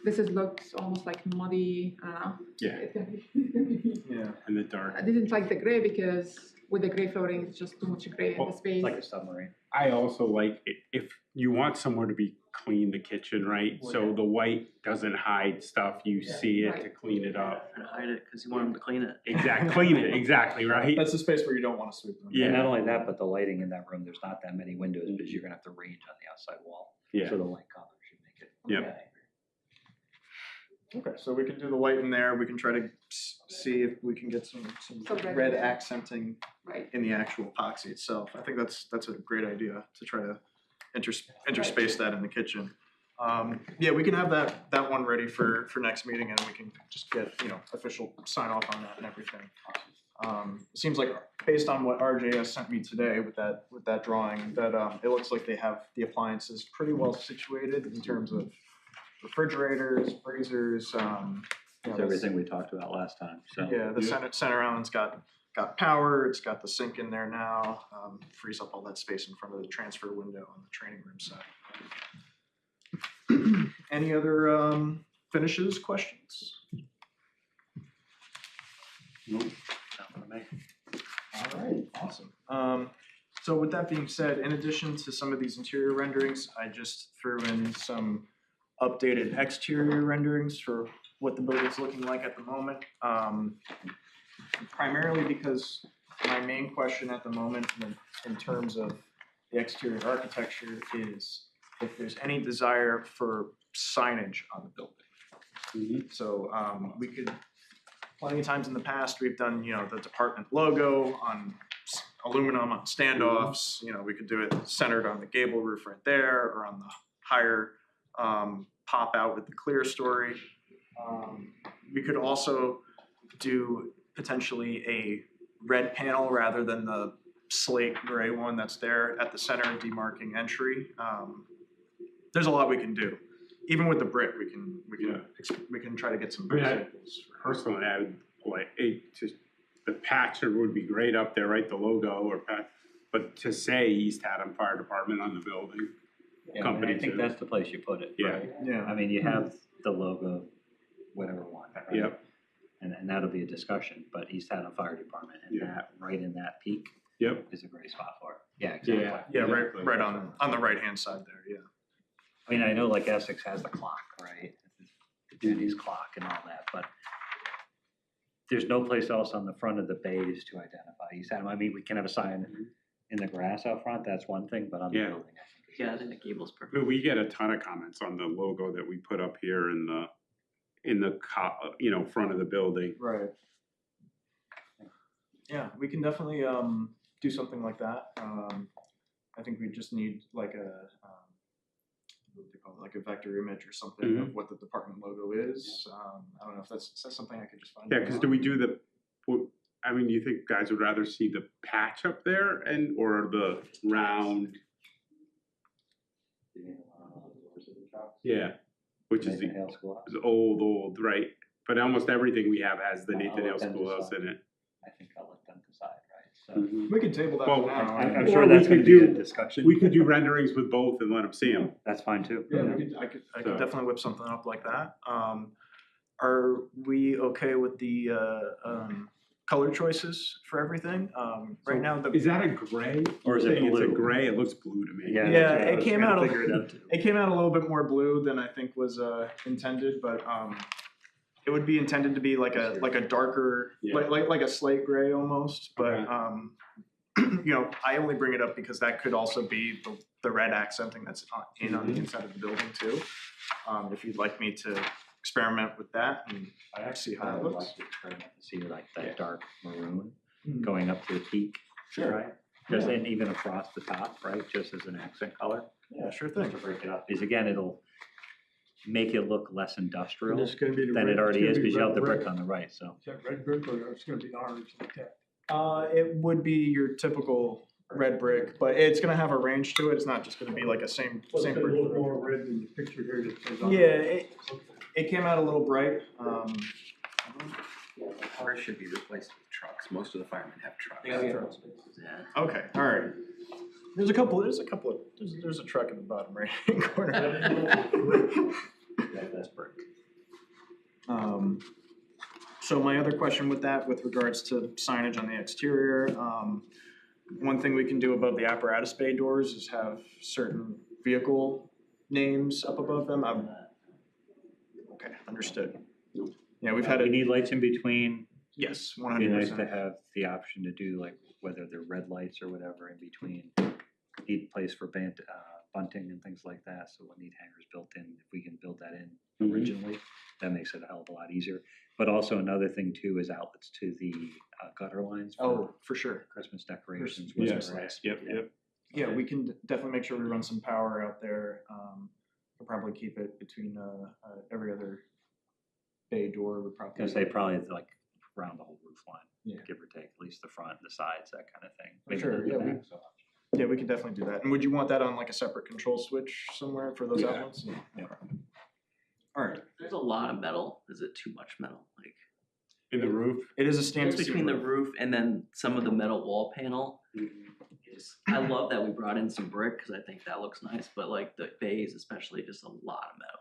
this is looks almost like muddy. I don't know. Yeah. It's gonna be Yeah. In the dark. I didn't like the gray because with the gray flooring, it's just too much gray in Well, the It's space. like a submarine. I also like it, if you want somewhere to be clean, the kitchen, right? So the white doesn't hide stuff, you see it to Right. clean it up. And hide it, cause you want them to clean it. Exactly, clean it, exactly, right? That's the space where you don't wanna sweep them. Yeah. And not only that, but the lighting in that room, there's not that many windows because you're gonna have to range on the outside wall. Yeah. So the light color should make it. Yep. Okay, so we can do the white in there, we can try to see if we can get some Some red red in there. accenting Right. in the actual epoxy itself. I think that's a great idea to try to interspace that in the kitchen. Yeah, we can have that one ready for next meeting and we can just get, official sign off on that and everything. It seems like based on what RJS sent me today with that drawing, that it looks like they have the appliances pretty well situated in terms of refrigerators, freezers, It's everything we talked about last time, so. yeah, the center island's got power, it's got the sink in there now, frees up all that space in front of the transfer window on the training room side. Any other finishes, questions? All right, awesome. So with that being said, in addition to some of these interior renderings, I just threw in some updated exterior renderings for what the building's looking like at the moment. Primarily because my main question at the moment in terms of the exterior architecture is if there's any desire for signage on the building. So we could, plenty of times in the past, we've done, the department logo on aluminum on standoffs. We could do it centered on the gable roof right there or on the higher pop out with the clear story. We could also do potentially a red panel rather than the slate gray one that's there at the center demarking entry. There's a lot we can do. Even with the brick, we can try to get some I mean, examples. Personally, I would like, the patch would be great up there, right, the logo or patch, but to say East Haddam Fire Department on the building. Yeah, Company I think too. that's the place you put it, Yeah. right? Yeah. I mean, you have the logo, whatever one, right? Yep. And that'll be a discussion, but East Haddam Fire Department and Yeah. that, right in that peak Yep. is a great spot for it. Yeah, exactly. Yeah, Exactly. right on the right-hand side there, yeah. I mean, I know like Essex has the clock, right? The duties clock and all that, but there's no place else on the front of the bays to identify East Haddam. I mean, we can have a sign in the grass out front, that's one thing, but on the Yeah. building, I think. Yeah, I think the gable's perfect. But we get a ton of comments on the logo that we put up here in the front of the building. Right. Yeah, we can definitely do something like that. I think we just need like a what they call it, like a vector image or something of what the department logo is. I don't know if that's something I could just find. Yeah, because do we do do you think guys would rather see the patch up there or the round? Yeah, which is Nathan Hale School. the old, right? But almost everything we have has the I'll Nathan let Hale them Schoolhouse decide. in it. I think I'll let them decide, right? So Mhm. We can table that Well, for now. I'm Or sure we that's gonna could be a do- discussion. We could do renderings with both and let them see them. That's fine too. Yeah, I could So- definitely whip something up like that. Are we okay with the color choices for everything? Right now, Is that a gray? Or is it Saying It's a blue? gray, it looks blue to me. Yeah. Yeah, that's what I it was came trying out to a- figure it out too. It came out a little bit more blue than I think was intended, but it would be intended to be like a darker, Yeah. like a slate gray almost. But Okay. I only bring it up because that could also be the red accenting that's on the inside of the building too. If you'd like me to experiment with that and see how it would looks. like to experiment to see like that Yeah. dark maroon Mhm. going up to the peak. Sure. Right? Just and even across the top, right, just as an accent color, Yeah, sure just thing. to break it up, because again, it'll make it look less industrial It's gonna be the than red- it already it's is, gonna be because you have red the brick brick. on the right, so. Is that red brick or it's gonna be orange like that? It would be your typical red brick, but it's gonna have a range to it. It's not just gonna be like a same Well, it's same got a brick. little more red than the picture here that says. orange. Yeah, it came out a little bright. The car should be replaced with trucks. Most of the firemen have trucks. Yeah. Okay, all right. There's a couple. There's a truck in the bottom right corner. That's brick. So my other question with that, with regards to signage on the exterior, one thing we can do above the apparatus bay doors is have certain vehicle names up above them. Okay, understood. Yeah, we've had We it, need lights in between. yes, It'd be nice 100%. to have the option to do like whether they're red lights or whatever in between. Need place for bunting and things like that, so we'll need hangers built in. If we can build that in originally, that makes it a hell of a lot easier. But also another thing too is outlets to the gutter lines for Oh, for sure. Christmas decorations. Yes, whatever else. yep, yep. Yeah, we can definitely make sure we run some power out there. We'll probably keep it between every other bay door would probably. Because they probably like around the whole roof line, Yeah. give or take, at least the front, the sides, that kind of thing. For Maybe sure, not the yeah, back so much. Yeah, we could definitely do that. And would you want that on like a separate control switch somewhere for those Yeah. outlets? Yeah. All right, There's a lot of metal. Is it too much metal? Like In the roof. it is a it's standard. between the roof and then some of the metal wall panel. I love that we brought in some brick because I think that looks nice, but like the bays especially, just a lot of metal.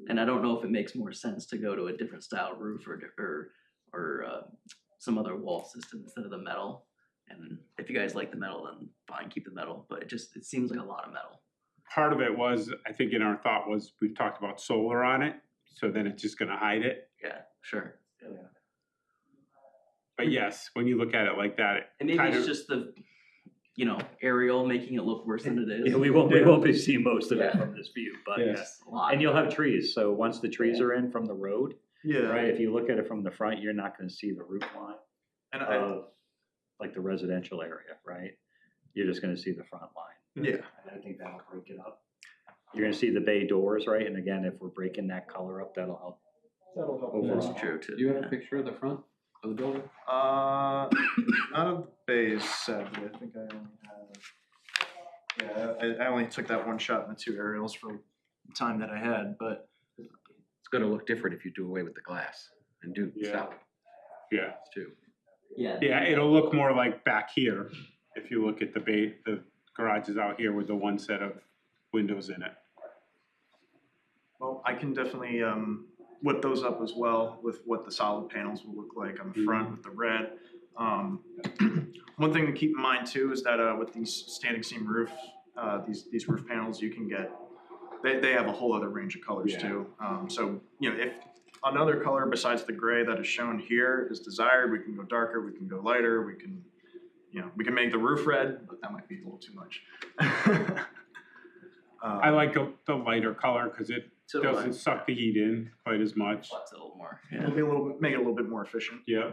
And I don't know if it makes more sense to go to a different style roof or some other wall system instead of the metal. And if you guys like the metal, then fine, keep the metal. But it seems like a lot of metal. Part of it was, I think in our thought was, we've talked about solar on it, so then it's just gonna hide it. Yeah, sure. But yes, when you look at it like that, And it maybe kind it's of, just the, aerial making it look worse than it is. Yeah, we won't be seeing most of it from this view, but Yeah. yeah. It's a lot. And you'll have trees, so once the trees are in from the road, Yeah, right, if you look at it from the front, you're not gonna see the roof line and of like the residential area, right? You're just gonna see the front line. yeah, And I think that'll break it up. You're gonna see the bay doors, right? And again, if we're breaking that color up, that'll help. that'll help. Overall. That's true too. Do you have yeah. a picture of the front of the building? Not of the bays, sadly. I think I only have. Yeah, I only took that one shot in the two aerials for the time that I had, but It's gonna look different if you do away with the glass and do Yeah. stuff yeah. too. Yeah. Yeah, it'll look more like back here, if you look at the garages out here with the one set of windows in it. well, I can definitely whip those up as well with what the solid panels will look like on the front with the red. One thing to keep in mind too is that with these standing seam roofs, these roof panels, you can get, they have a whole other range of colors Yeah. too. So, if another color besides the gray that is shown here is desired, we can go darker, we can go lighter, we can, we can make the roof red, but that might be a little too much. I like the lighter color because it So do I. doesn't suck the heat in quite as much. Flex it a little more. It'll be make it a little bit more efficient. Yeah,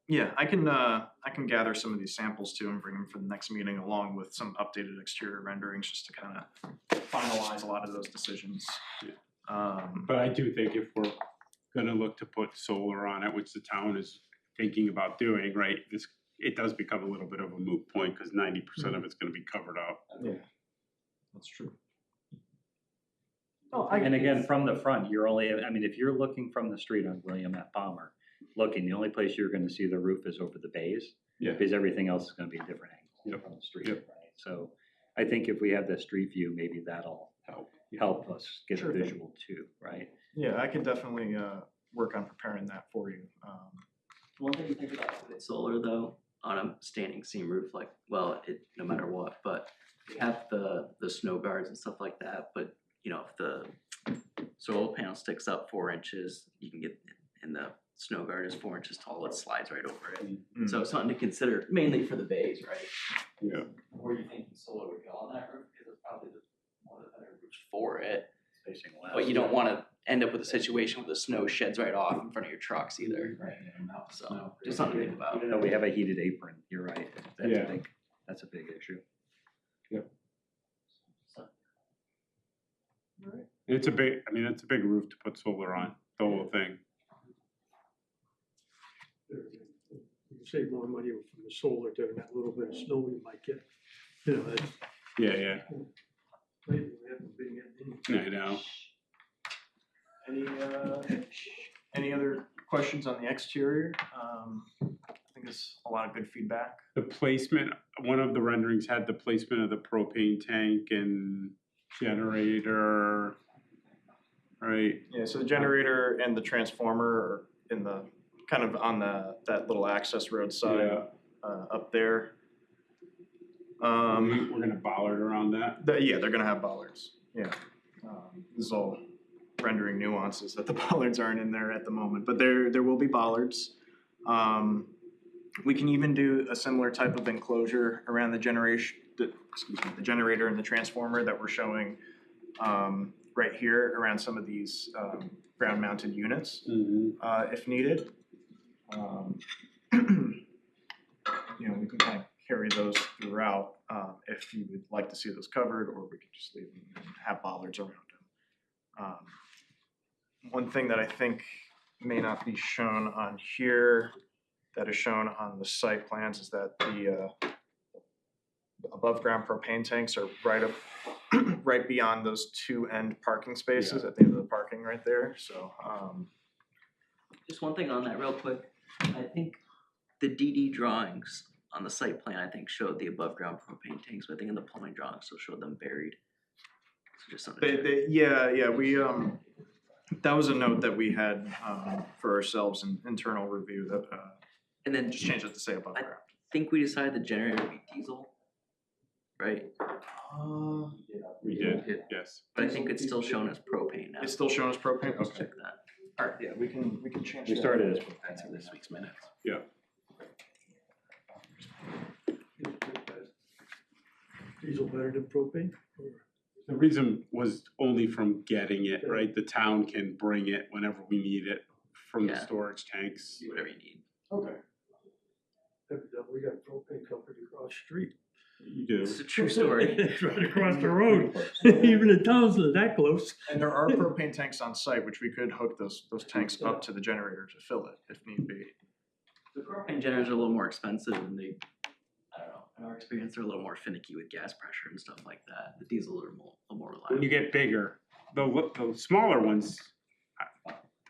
Yeah, I can gather some of these samples too and bring them for the next meeting along with some updated exterior renderings just to kind of finalize a lot of those decisions. but I do think if we're gonna look to put solar on it, which the town is thinking about doing, right, it does become a little bit of a moot point because 90% of it's gonna be covered up. Yeah, that's true. And again, from the front, you're only, I mean, if you're looking from the street on William F. Palmer, the only place you're gonna see the roof is over the bays. Yeah. Because everything else is gonna be a different angle Yep. from the street, Yep. right? So I think if we have the street view, maybe that'll help us get a Sure thing. visual too, right? Yeah, I can definitely work on preparing that for you. One thing to think about with solar though, on a standing seam roof, like, well, no matter what, but we have the snow guards and stuff like that, but if the solar panel sticks up 4 inches, you can get, and the snow guard is 4 inches tall, it slides right over it. So something to consider, mainly for the bays, right? Yeah. Where do you think solar would go on that roof? Because it's probably one of the better roofs for it. Facing west. But you don't want to end up with a situation where the snow sheds right off in front of your trucks either. Right. So just something to think about. Even though we have a heated apron, you're right, Yeah. that's a big issue. It's a big roof to put solar on, the whole thing. You save more money from the solar than that little bit of snow you might get. That's, Yeah, maybe we haven't been getting any. I know. Any other questions on the exterior? I think it's a lot of good feedback. The placement, one of the renderings had the placement of the propane tank and generator. right? Yeah, so the generator and the transformer are in the, kind of on that little access road side, up there. We're gonna bollard around that. Yeah, they're gonna have bollards, yeah. This is all rendering nuances that the bollards aren't in there at the moment, but there will be bollards. We can even do a similar type of enclosure around the the generator and the transformer that we're showing right here around some of these ground mounted units, if needed. You know, we can kind of carry those throughout if you would like to see those covered, or we could just leave them and have bollards around them. One thing that I think may not be shown on here that is shown on the site plans is that the above ground propane tanks are right beyond those two end parking spaces at the end of the parking right there, so. Just one thing on that real quick. I think the DD drawings on the site plan, I think, showed the above ground propane tanks, but I think in the plumbing drawings still showed them buried. So just something to check. Yeah, we, that was a note that we had for ourselves in internal review that And then just changed it to say above I ground. think we decided the generator would be diesel, right? We did, yes. But I think it's still shown as propane now. It's still shown as propane? Let's Okay. check that. All right, yeah, we can change that. We started as That's in this week's minutes. Diesel better than propane? Or- The reason was only from getting it, right? The town can bring it whenever we need it from the Yeah. storage tanks. Whatever you need. Okay. We got a propane company across the street. You do. It's a true story. It's right across the road. Even the town's not that close. And there are propane tanks on site, which we could hook those tanks up to the generator to fill it if need be. The propane generators are a little more expensive and they, I don't know, in our experience, they're a little more finicky with gas pressure and stuff like that. The diesel are a little more reliable. When you get bigger, the smaller ones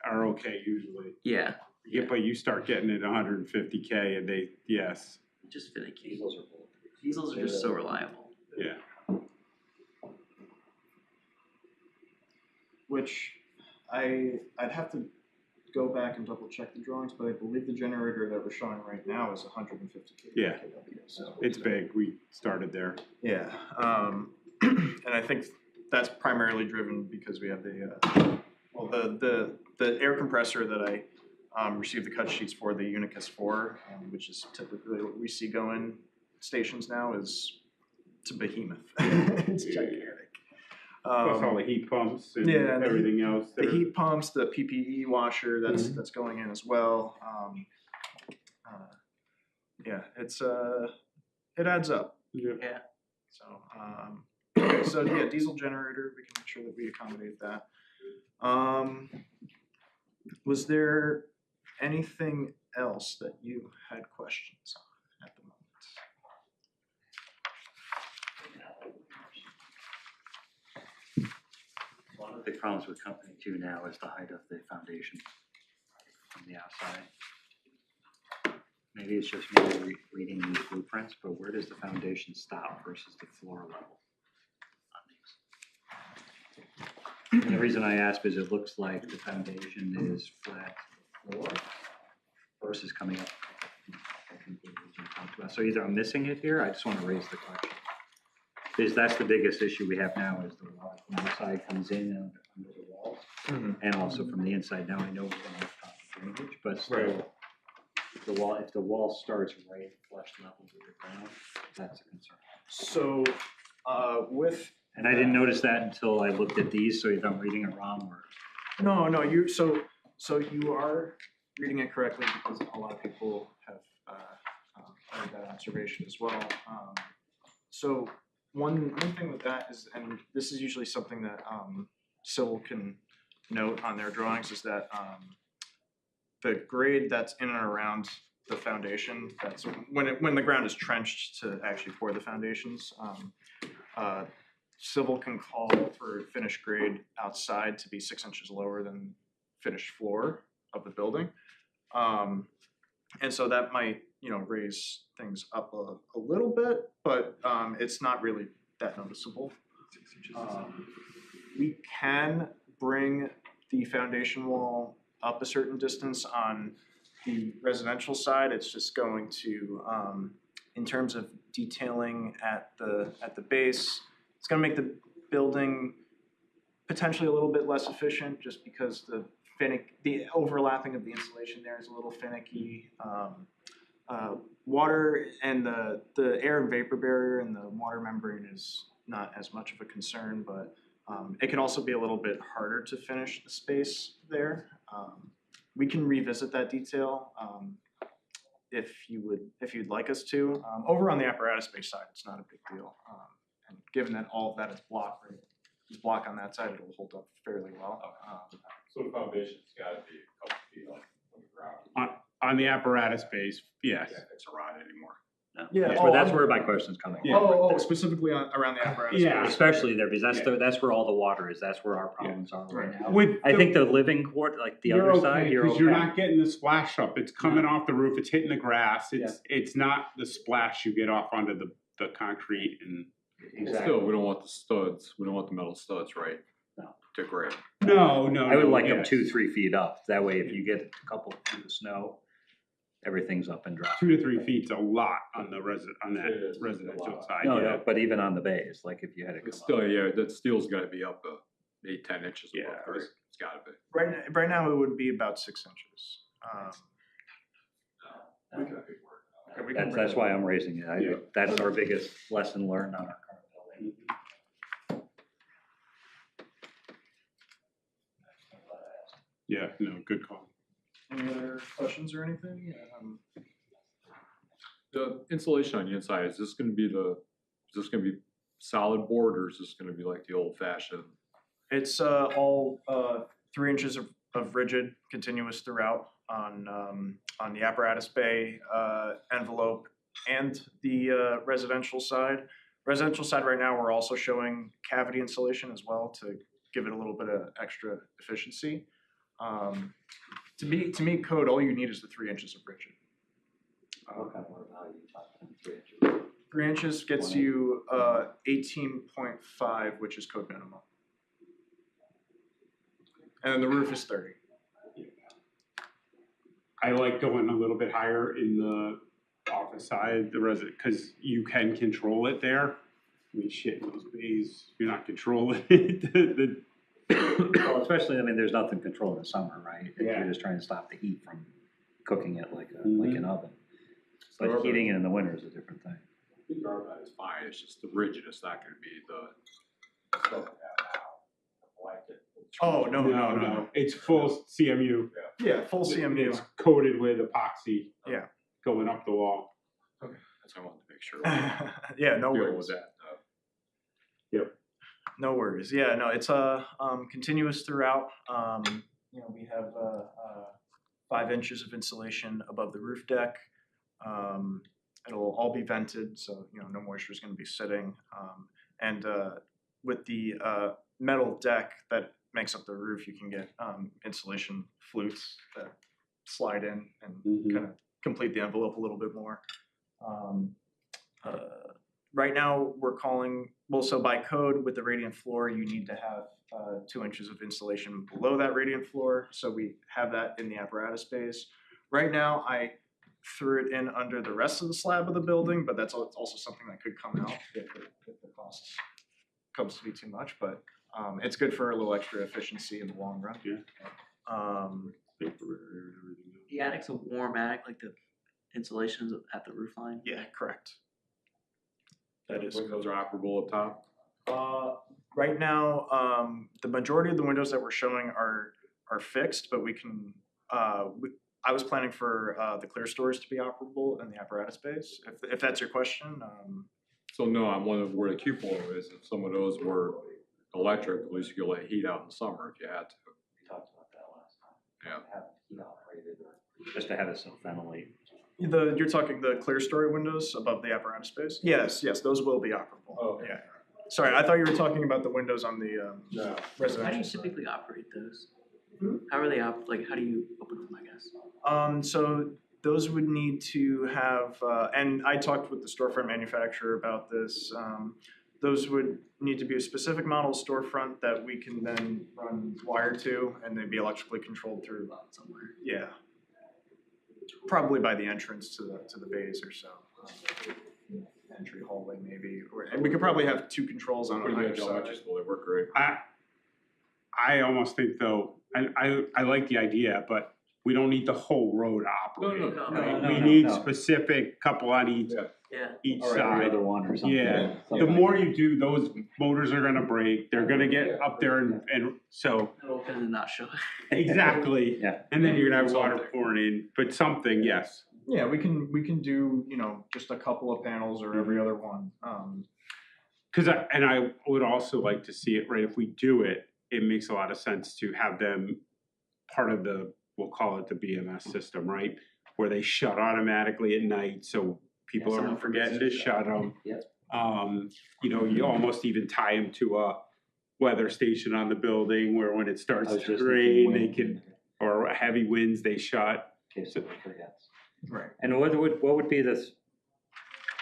are okay usually. Yeah, Yeah, but you start getting it 150K and yes, just finicky. Diesels are just so reliable. yeah. Which I'd have to go back and double check the drawings, but I believe the generator that we're showing right now is 150 kW. Yeah. So It's big. We started there. yeah, and I think that's primarily driven because we have the air compressor that I received the cut sheets for, the Unicus 4, which is typically what we see going stations now, it's a behemoth. It's gigantic. Plus all the heat pumps and yeah, and everything else. The heat pumps, the PPE washer that's going in as well. Yeah, it adds up. Yeah. Yeah. So okay, so yeah, diesel generator, we can make sure that we accommodate that. Was there anything else that you had questions on at the moment? One of the big problems with company two now is the height of the foundation from the outside. Maybe it's just me reading these blueprints, but where does the foundation stop versus the floor level on these? And the reason I ask is it looks like the foundation is flat floor versus coming up. So either I'm missing it here, I just want to raise the question. Because that's the biggest issue we have now is the water from the outside comes in and under the walls. And also from the inside. Now I know we're going to have drainage, but still, if the wall starts right flush level with the ground, that's a concern. So with And I didn't notice that until I looked at these, so if I'm reading it wrong or. no, you so you are reading it correctly because a lot of people have made that observation as well. So one thing with that is, and this is usually something that Civil can note on their drawings, is that the grade that's in and around the foundation, that's when the ground is trenched to actually pour the foundations, Civil can call for finished grade outside to be 6 inches lower than finished floor of the building. And so that might, raise things up a little bit, but it's not really that noticeable. We can bring the foundation wall up a certain distance. On the residential side, it's just going to, in terms of detailing at the base, it's gonna make the building potentially a little bit less efficient, just because the overlapping of the insulation there is a little finicky. Water and the air and vapor barrier and the water membrane is not as much of a concern, but it can also be a little bit harder to finish the space there. We can revisit that detail if you'd like us to. Over on the apparatus space side, it's not a big deal, and given that all of that is block, right, is block on that side, it'll hold up fairly well. So the foundation's gotta be a couple feet off from the ground. On the apparatus base, yes. Yeah, it's a rod anymore. Yeah. That's where my question's coming from. Oh, specifically around the apparatus. Yeah. space. Especially there, because that's where all the water is, that's where our problems are right now. With I think the living quarter, like the you're other side, okay, you're 'cause okay. you're not getting the splash up. It's coming off the roof. It's hitting the grass. It's not the splash you get off onto the concrete and. Still, we don't want the studs, we don't want the metal studs, right? No. To grade. No. I would like them yes. 2-3 feet up, that way if you get a couple feet of snow, everything's up and dry. 2 to 3 feet's a lot on the It is a residential lot. side. No, yeah. no, but even on the bays, like if you had to But come still, up. yeah, that steel's gotta be up 8-10 inches Yeah, above grade, it's gotta be. Right now, it would be about 6 inches. We can make it work. Okay, we can bring That's it why up. I'm raising it, Yeah. that's our biggest lesson learned on our current building. Yeah, no, good call. Any other questions or anything? The insulation on the inside, is this gonna be solid board, or is this gonna be like the old fashioned? It's all 3 inches of rigid, continuous throughout on the apparatus bay envelope and the residential side. Residential side right now, we're also showing cavity insulation as well to give it a little bit of extra efficiency. To meet code, all you need is the 3 inches of rigid. What kind of water value are you talking, 3 inches? 3 inches gets you 18.5, which is code minimum. And then the roof is 30. I like going a little bit higher in the office side, the resident, because you can control it there. I mean, shit, in those bays, you're not controlling it. Well, especially, I mean, there's nothing controlled in the summer, right? If Yeah. You're just trying to stop the heat from cooking it like Mhm. an oven. But heating it in the winter is a different thing. The garbage is fine, it's just the rigid, it's not gonna be the stuff we have now, the blanket. Oh, no. It's full CMU. Yeah, full CMU. It's coated with epoxy. Yeah. Going up the wall. That's what I wanted to make sure. Yeah, no Deal worries. with that. No worries. Yeah, no, it's continuous throughout. We have 5 inches of insulation above the roof deck. It'll all be vented, so no moisture is going to be sitting. And with the metal deck that makes up the roof, you can get insulation flutes that slide in and kind of complete the envelope a little bit more. Right now, we're calling, so by code with the radiant floor, you need to have 2 inches of insulation below that radiant floor. So we have that in the apparatus space. Right now, I threw it in under the rest of the slab of the building, but that's also something that could come out if the cost comes to be too much. But it's good for a little extra efficiency in the long run. Yeah. The attic's a warm attic, like the insulation's at the roof line. Yeah, correct. That is. Windows are operable up top. Right now, the majority of the windows that we're showing are fixed, but we can. I was planning for the clear stores to be operable in the apparatus space. If that's your question. So no, I'm wondering where the cupola is, if some of those were electric, at least you could let heat out in the summer if you had to. We talked about that last time. Yeah. Have heat operated or just to have it self-ventilate. You're talking the clear story windows above the apparatus space? Yes, those will be operable. Oh, okay. Yeah. Sorry, I thought you were talking about the windows on the No. How do residential you side. typically operate those? Hmm? How are they how do you open them, I guess? So those would need to have, and I talked with the storefront manufacturer about this. those would need to be a specific model storefront that we can then run wire to, and they'd be electrically controlled through, Somewhere. yeah. Probably by the entrance to the bays or so. Entry hallway maybe, and we could probably have two controls on Pretty either good, side. geometrical, they work great. I almost think though, I like the idea, but we don't need the whole road operated. no, right? no, We no, need no. specific couple on each, Yeah. Yeah. each Or every side. other one or something. Yeah, the Something. more you do, those motors are gonna break, they're gonna get up there and so, Because it's not showing. exactly. Yeah. And then you're gonna have water Something. pouring in, but something, yes. Yeah, we can do, you know, just a couple of panels or every other one. Cause I would also like to see it, right, if we do it, it makes a lot of sense to have them part of the, we'll call it the BMS system, right? Where they shut automatically at night, so people someone aren't forgetting to shut them. Yep. You know, you almost even tie them to a weather station on the building where when it starts I was to just rain, thinking they wind, can, or heavy winds, they shut. in case someone forgets. Right. And what would be this,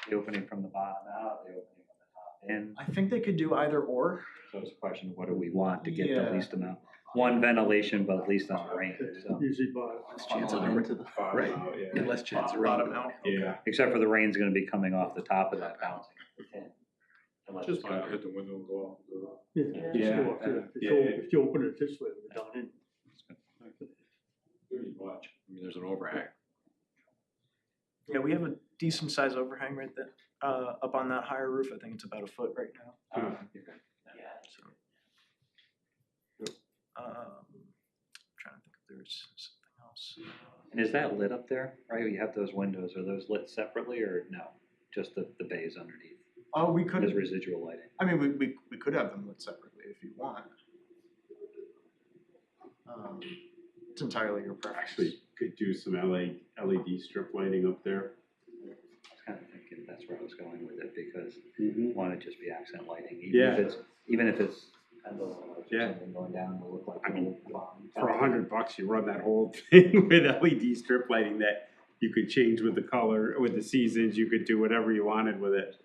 the opening from the bottom out, the opening from the top in? I think they could do either or. So it's a question of what do we want to get the Yeah. least amount? One, ventilation, but at least on the rain, so. Usually by. Chance of into the. Right. Yeah. And less chance of Bottom rain. out. Yeah. Except for the rain's gonna be coming off the top of that bouncing. Unless Just it's fine, gonna- hit the window and go out. Yeah. Yeah. just go up there. If you open it this way, we're down in. Pretty much. I mean, there's an overhang. Yeah, we have a decent size overhang right there, up on that higher roof. I think it's about a foot right now. Huh. Trying to think if there's something else. And is that lit up there, right? You have those windows, are those lit separately or no? Just the bays underneath? Oh, we There's could, residual lighting. I mean, we could have them lit separately if you want. It's entirely your preference. Actually, could do some LED strip lighting up there. I was kind of thinking that's where I was going with it because Mm-hmm. want to just be accent lighting, Yeah. even if it's kind of Yeah. something going down, it'll look like. I a mean, little bomb. For $100, you run that whole thing with LED strip lighting that you could change with the color, with the seasons, you could do whatever you wanted with it.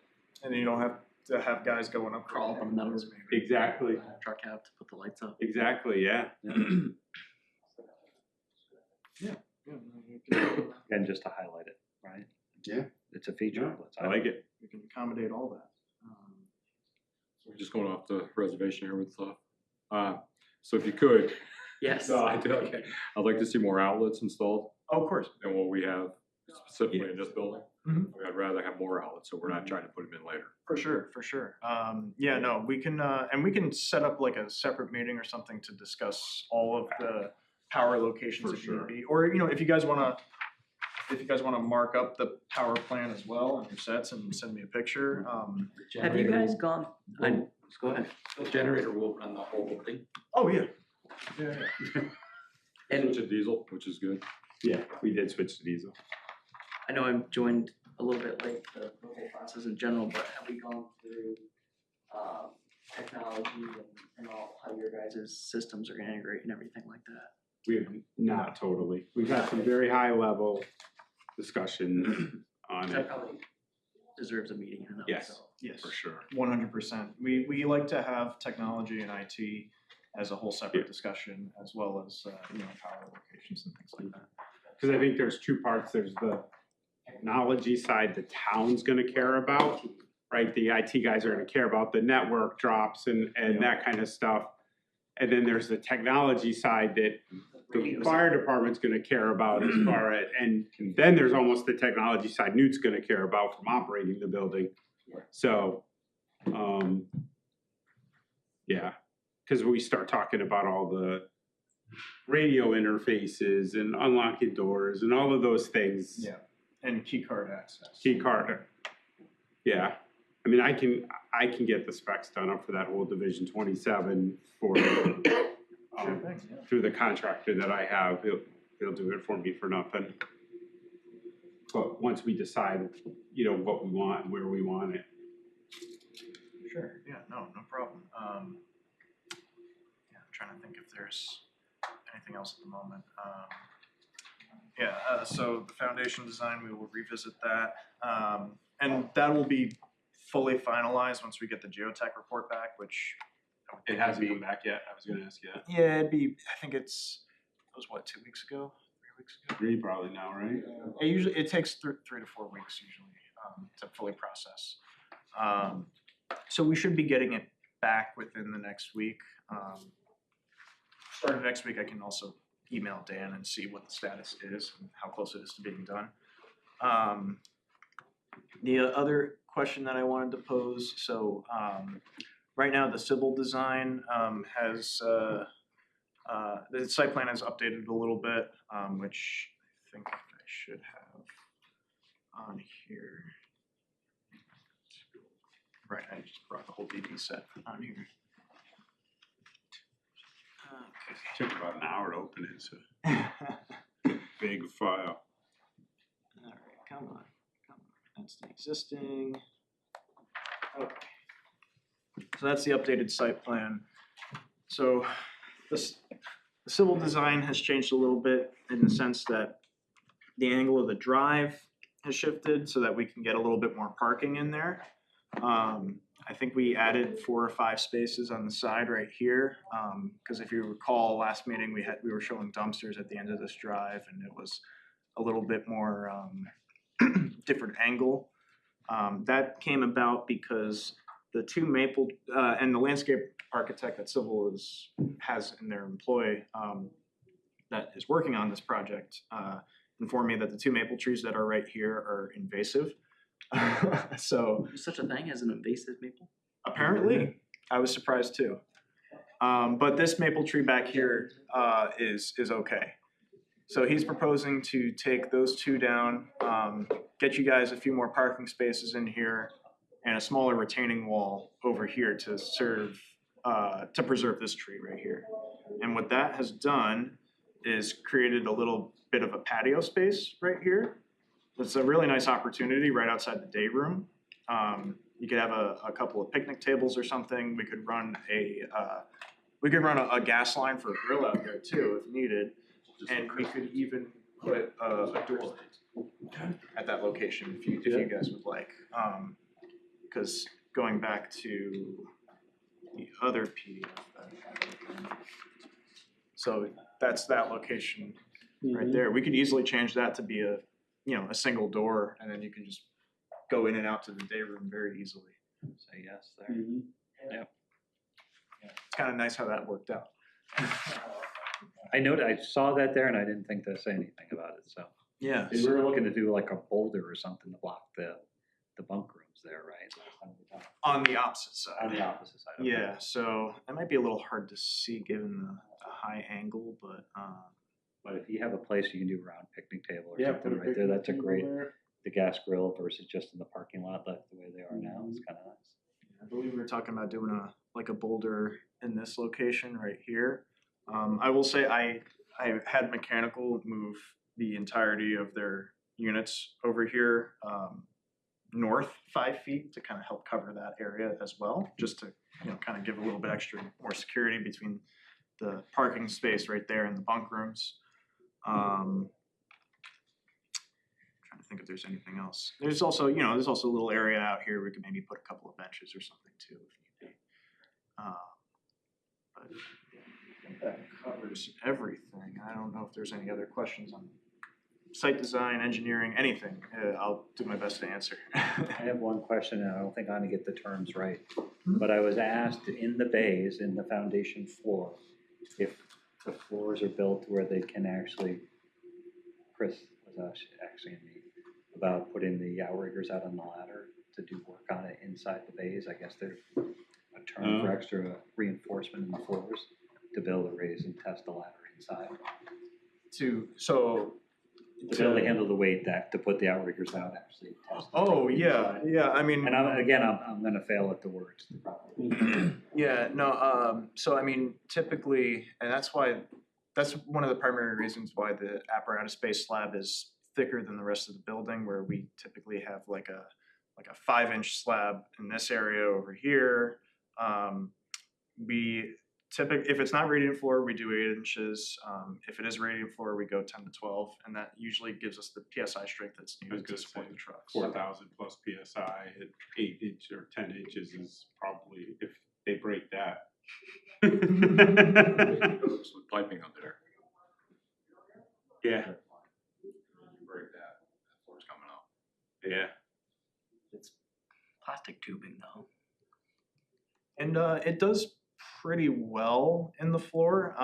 And then you don't have to have guys going up. Crawl up on the metal. Exactly, Truck cab to put the lights up. exactly, yeah. And just to highlight it, right? Yeah. It's a feature. Yeah, Let's I like it. We can accommodate all that. We're just going off the reservation here with stuff. So if you could, Yes. okay, I'd like to see more outlets installed Oh, of course. than what we have specifically in this building. Mhm. I'd rather have more outlets, so we're not trying to put them in later. For sure, for sure. Yeah, no, we can, and we can set up like a separate meeting or something to discuss all of the power locations For if need sure. be. Or, you know, if you guys wanna mark up the power plan as well on your sets and send me a picture, Have you guys gone? Go ahead. The generator will run the whole building. oh, yeah. Yeah, yeah. And Switch to diesel, which is good. Yeah, we did switch to diesel. I know I'm joined a little bit late to the whole process in general, but have we gone through technology and all how your guys' systems are gonna integrate and everything like that? We have not totally. We've had some very high level discussion on That it, probably deserves a meeting in and of Yes. itself. Yes. for sure. 100%. We like to have technology and IT as a whole separate Yeah. discussion, as well as, you know, power locations and things like that. Cause I think there's two parts. There's the technology side the town's gonna care about, right? The IT guys are gonna care about the network drops and that kind of stuff. And then there's the technology side that the fire department's gonna care about as far as, and then there's almost the technology side Newt's gonna care about from operating the building. So, yeah, cause we start talking about all the radio interfaces and unlocking doors and all of those things. Yeah. And key card access. Key card. Yeah, I mean, I can get the specs done up for that whole Division 27 for, Sure thing, yeah. through the contractor that I have, he'll do it for me for nothing. But once we decide, you know, what we want, and where we want it. Sure, yeah, no problem. Yeah, I'm trying to think if there's anything else at the moment. So the foundation design, we will revisit that. And that will be fully finalized once we get the geotech report back, which I would It think hasn't would come back yet. I was gonna ask you that. Yeah, I think it was what, 2 weeks ago, 3 weeks ago? 3 probably now, right? It takes 3 to 4 weeks usually to fully process. So we should be getting it back within the next week. Starting next week, I can also email Dan and see what the status is and how close it is to being done. The other question that I wanted to pose, so right now the civil design has, the site plan has updated a little bit, which I think I should have on here. Right, I just brought the whole DD set on here. Took about an hour to open it, so big file. All right, come on. That's the existing. Okay. So that's the updated site plan. So the civil design has changed a little bit in the sense that the angle of the drive has shifted so that we can get a little bit more parking in there. I think we added 4 or 5 spaces on the side right here, because if you recall, last meeting we were showing dumpsters at the end of this drive, and it was a little bit more different angle. That came about because the 2 maple and the landscape architect that Civil has in their employ that is working on this project informed me that the 2 maple trees that are right here are invasive. So There's such a thing as an invasive maple? apparently, I was surprised too. But this maple tree back here is okay. So he's proposing to take those 2 down, get you guys a few more parking spaces in here, and a smaller retaining wall over here to preserve this tree right here. And what that has done is created a little bit of a patio space right here. It's a really nice opportunity right outside the day room. You could have a couple of picnic tables or something. We could run a gas line for a grill out there too if needed. And we could even put a door at that location if you guys would like. Because going back to the other PDF. So that's that location right there. We could easily change that to be a single door, and then you can just go in and out to the day room very easily. Say yes there. Yep. It's kind of nice how that worked out. I saw that there and I didn't think to say anything about it, so. Yeah. We were looking to do like a boulder or something to block the bunk rooms there, right? On the opposite side. On the opposite side. Okay. Yeah, so that might be a little hard to see given the high angle, but But if you have a place you can do a round picnic table or Yeah, something put a right there, picnic that's a table great, there. the gas grill versus just in the parking lot left the way they are now, it's kind of nice. I believe we were talking about doing a boulder in this location right here. I will say I had Mechanical move the entirety of their units over here north 5 feet to kind of help cover that area as well, just to kind of give a little bit extra more security between the parking space right there and the bunk rooms. Trying to think if there's anything else. There's also a little area out here we could maybe put a couple of benches or something too if need be. But that covers everything. I don't know if there's any other questions on site design, engineering, anything. I'll do my best to answer. I have one question, and I don't think I'm gonna get the terms right, but I was asked in the bays, in the foundation floor, if the floors are built where they can actually, Chris was actually me about putting the outriggers out on the ladder to do work on it inside the bays. I guess there's a term for extra reinforcement in the floors to be able to raise and test the ladder inside. To be able to handle the weight to put the outriggers out, actually test. Oh, yeah, I mean. And I'm gonna fail at the words. Yeah, no, so I mean, typically, and that's one of the primary reasons why the apparatus base slab is thicker than the rest of the building, where we typically have like a 5-inch slab in this area over here. We typically, if it's not radiant floor, we do 8 inches. If it is radiant floor, we go 10 to 12, and that usually gives us the PSI strength that's I was needed to gonna support say, the trucks. 4,000 plus PSI at 8 inch or 10 inches is probably, if they break that. Those with piping under there. Yeah, You break that, that floor's coming up. yeah. Plastic tubing though. And it does pretty well in the floor.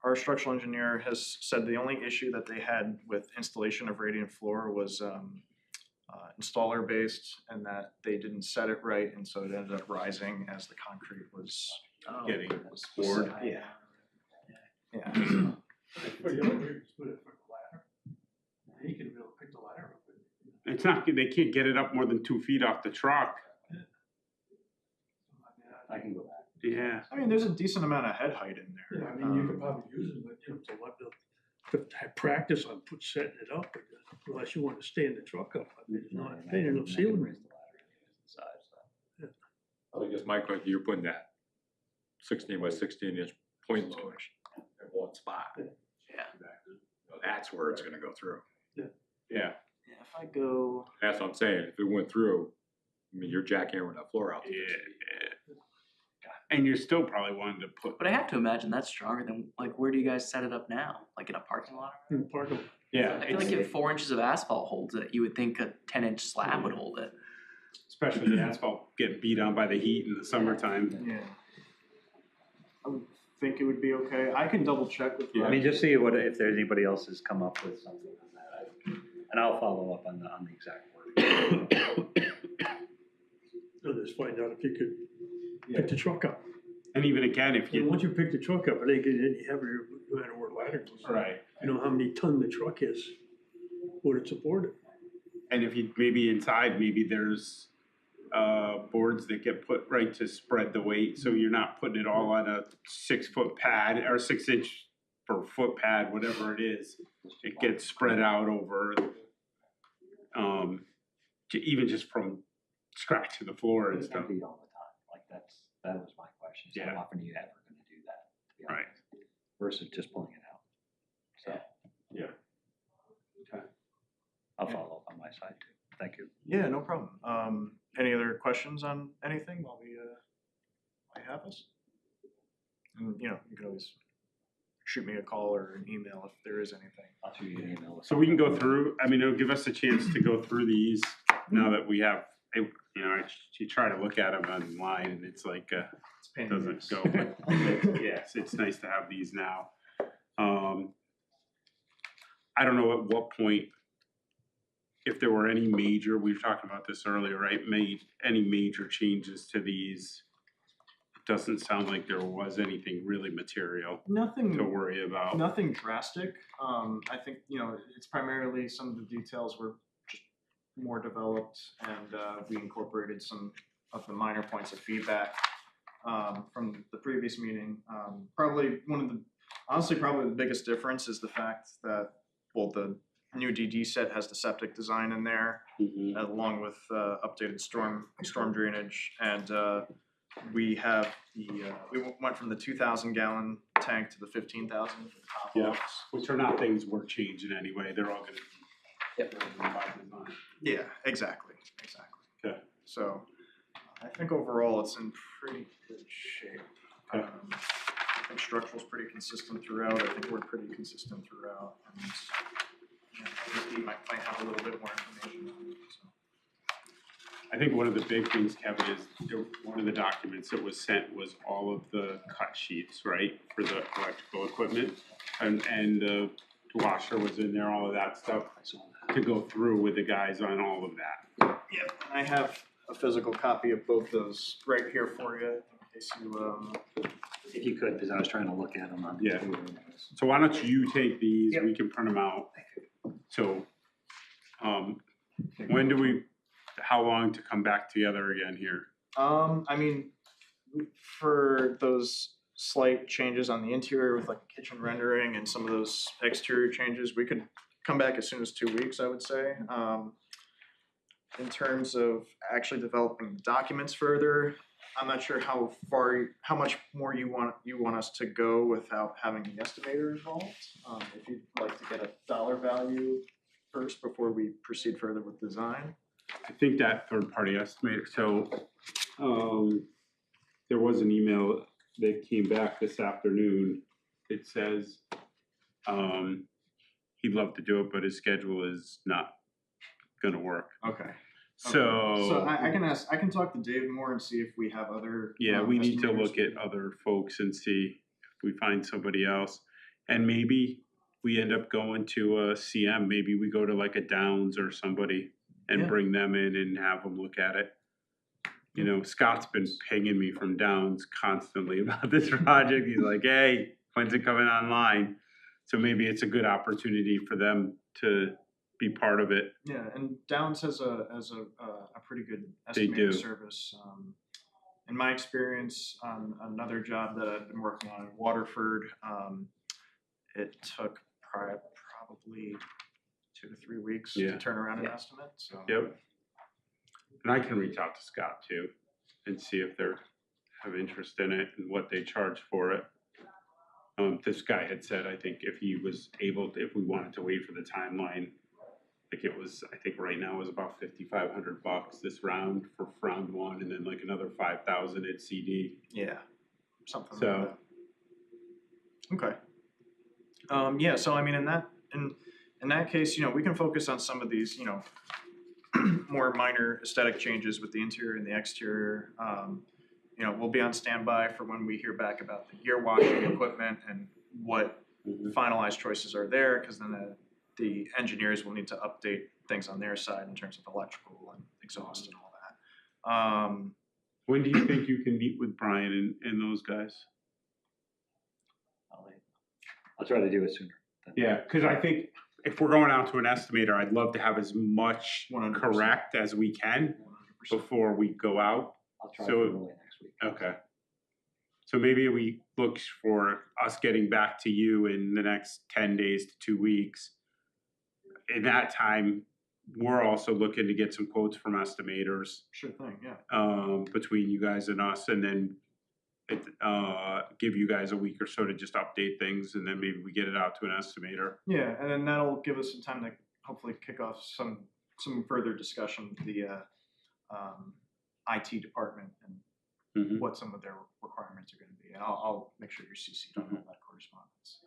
Our structural engineer has said the only issue that they had with installation of radiant floor was installer based, and that they didn't set it right, and so it ended up rising as the concrete was Getting poured. poured. Yeah. Yeah. But the other way is put it for the ladder. He can really pick the ladder up. It's not, they can't get it up more than 2 feet off the truck. I can go back. Yeah. I mean, there's a decent amount of head height in there. Yeah, I mean, you could probably use it, but you know, to have practice on setting it up, unless you want to stand the truck up. I mean, it's not, they ain't no ceiling. I guess my question, you're putting that 16 by 16 inch point load at one spot. Yeah. That's where it's gonna go through. Yeah. Yeah, if I go, That's what I'm saying, if it went through, I mean, you're jackhammering that floor out. to Yeah. 16. And you're still probably wanting to put, But I have to imagine that's stronger than, like, where do you guys set it up now? Like in a parking lot? In the parking lot. yeah, I feel like if 4 inches of asphalt holds it, you would think a 10-inch slab would hold it. especially the asphalt getting beat on by the heat in the summertime. yeah. I would think it would be okay. I can double check with. I mean, just see what, if there's anybody else has come up with something on that. And I'll follow up on the exact word. So just find out if you could pick the truck up. And even again, if And you, once you pick the truck up, it ain't getting any heavier, no matter where ladder goes. right, You know how many ton the truck is, would it support it? and if you, maybe inside, maybe there's boards that get put right to spread the weight, so you're not putting it all on a 6-foot pad or 6 inch per foot pad, whatever it is. It gets spread out over, even just from scratch to the floor and It's stuff. gonna be all the time, like that was my question, is Yeah. how often are you ever gonna do that? To be Right. honest, versus just pulling it out. So. Yeah. I'll follow up on my side too, thank you. Yeah, no problem. Any other questions on anything while we have us? And, you know, you can always shoot me a call or an email if there is anything. I'll shoot you an email. So we can go through, I mean, it'll give us a chance to go through these now that we have, you know, you try to look at them online and it's like, It's a pain in the doesn't ass. go, but yes, it's nice to have these now. I don't know at what point, if there were any major, we were talking about this earlier, right, made any major changes to these. It doesn't sound like there was anything really material to Nothing, worry about. nothing drastic. I think, you know, it's primarily some of the details were just more developed, and we incorporated some of the minor points of feedback from the previous meeting. Probably honestly, probably the biggest difference is the fact that, well, the new DD set has the septic design in there, Mhm. along with updated storm drainage, and we have we went from the 2,000 gallon tank to the 15,000 for the top Yeah. walls. Which are not things we're changing anyway, they're all gonna be. driven by design. Yeah, exactly. Okay. So I think overall it's in pretty good shape. Okay. I think structural's pretty consistent throughout. I think we're pretty consistent throughout. And you know, I think he might have a little bit more information on it. So. I think one of the big things, Kevin, is one of the documents that was sent was all of the cut sheets, right, for the electrical equipment. And the washer was in there, all of that stuff, to go through with the guys on all of that. Yep. And I have a physical copy of both those right here for you, in case you If you could, because I was trying to look at them on. Yeah. So why don't you take these, Yep. we can print them out. So, when do we, how long to come back together again here? I mean, for those slight changes on the interior with like kitchen rendering and some of those exterior changes, we could come back as soon as 2 weeks, I would say. In terms of actually developing the documents further, I'm not sure how much more you want us to go without having the estimator involved. If you'd like to get a dollar value first before we proceed further with design. I think that third-party estimator, so, there was an email that came back this afternoon. It says, he'd love to do it, but his schedule is not gonna work. Okay. So I can talk to Dave more and see if we have other. yeah, we need to estimators. look at other folks and see if we find somebody else. And maybe we end up going to a CM, maybe we go to like a Downs or somebody and Yeah. bring them in and have them look at it. You know, Scott's been pinging me from Downs constantly about this project. He's like, hey, when's it coming online? So maybe it's a good opportunity for them to be part of it. Yeah, and Downs has a pretty good They do. estimating service. In my experience on another job that I've been working on in Waterford, it took probably 2 to 3 weeks Yeah. to turn around an Yeah. estimate. So Yep. And I can reach out to Scott too and see if they have interest in it and what they charge for it. This guy had said, I think if he was able to, if we wanted to wait for the timeline, like it was, I think right now it was about $5,500 this round for round one, and then like another 5,000 at CD. yeah, something So- like that. Okay. Yeah. So I mean, in that case, we can focus on some of these, more minor aesthetic changes with the interior and the exterior. We'll be on standby for when we hear back about the gear washing equipment and what finalized choices are there, because then the engineers will need to update things on their side in terms of electrical and exhaust and all that. When do you think you can meet with Brian and those guys? I'll try to do it sooner. Yeah, because I think if we're going out to an estimator, I'd love to have as much 100%. correct as we can 100%. before we go out. I'll try So- for early next week. Okay. So maybe we look for us getting back to you in the next 10 days to 2 weeks. In that time, we're also looking to get some quotes from estimators, Sure thing. Yeah. between you guys and us, and then give you guys a week or so to just update things, and then maybe we get it out to an estimator. Yeah, and then that'll give us some time to hopefully kick off some further discussion with the IT department and Mhm. what some of their requirements are going to be. And I'll make sure you're CC'd on all that correspondence.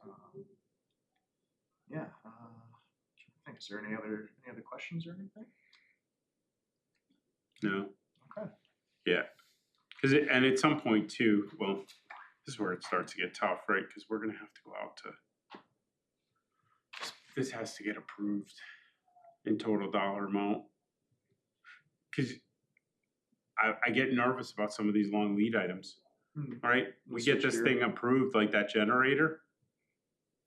Yeah. I think, is there any other questions or anything? No. Okay. Yeah. And at some point too, well, this is where it starts to get tough, right? Because we're gonna have to go out to. This has to get approved in total dollar amount. Because I get nervous about some of these long lead items, right? We get this thing approved, like that generator.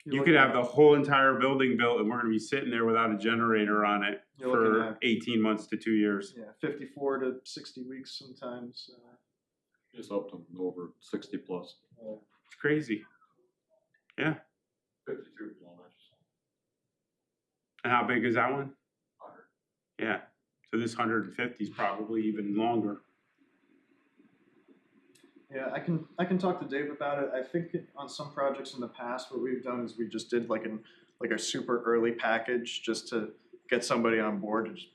You could have the whole entire building built and we're gonna be sitting there without a generator on it You're looking for at- 18 months to 2 years. 54 to 60 weeks sometimes. Just up to over 60 plus. It's crazy. 52 kilometers. And how big is that one? Yeah. So this 150 is probably even longer. Yeah, I can talk to Dave about it. I think on some projects in the past, what we've done is we just did like a super early package just to get somebody on board to just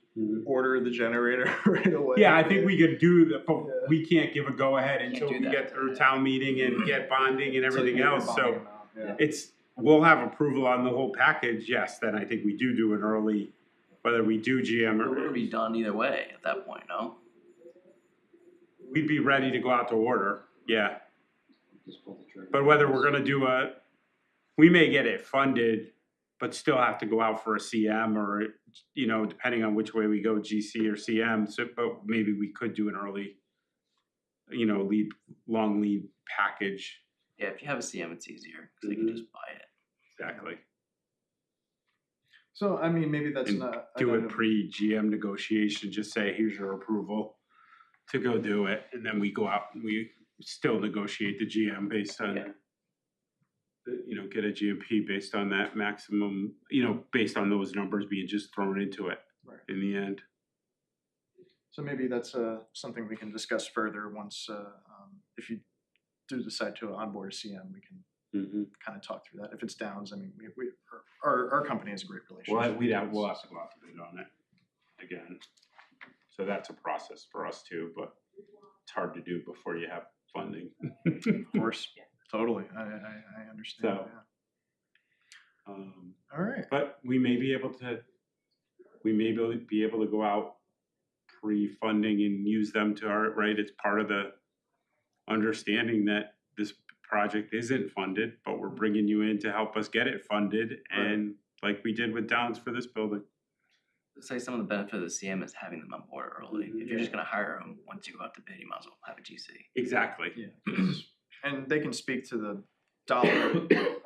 order the generator right away. Yeah, I think we could do that, but Yeah. we can't give a go ahead Can't until do we that. get through town meeting and get bonding and Until you everything get your else. bonding So amount, yeah. we'll have approval on the whole package. Yes, then I think we do an early, whether we do GM We're gonna or be done either way at that point, no? we'd be ready to go out to order. Yeah. Just pull the trigger. But whether we're gonna do we may get it funded, but still have to go out for a CM or, depending on which way we go, GC or CM. So, but maybe we could do an early, long lead package. Yeah, if you have a CM, it's easier, because they can just buy it. Exactly. So I mean, maybe that's And not Do an it item- pre-GM negotiation, just say, here's your approval to go do it. And then we go out and we still negotiate the GM based on, Yeah. get a GMP based on that maximum, based on those numbers being just thrown into it Right. in the end. So maybe that's something we can discuss further once, if you do decide to onboard a CM, we can Mm-hmm. kind of talk through that. If it's Downs, I mean, our company has a great relationship. Well, we'll have to go out to bid on it again. So that's a process for us too, but it's hard to do before you have funding. Of course, totally. I understand. So, Yeah. All right. But we may be able to go out pre-funding and use them to our, right? It's part of the understanding that this project isn't funded, but we're bringing you in to help us get it funded, and like we did with Downs for this building. Say some of the benefit of the CM is having them on board early. If you're just gonna hire them, once you go out to bid, you might as well have a GC. Exactly. Yeah. And they can speak to the dollar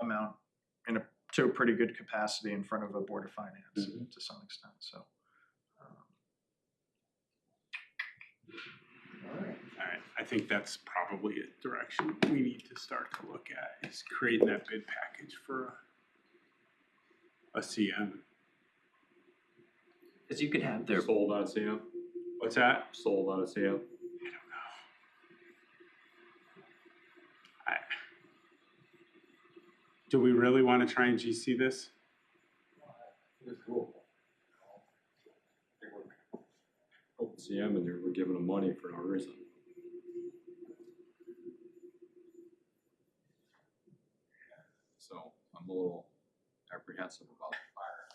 amount to a pretty good capacity in front of a board of finance to some extent. So. All right. All right, I think that's probably a direction we need to start to look at, is creating that bid package for a CM. Because you could have their Sold on a CM? What's that? Sold on a CM? I don't know. Do we really want to try and GC this? It's cool. Open CM and we're giving them money for no reason. So I'm a little apprehensive about the fire.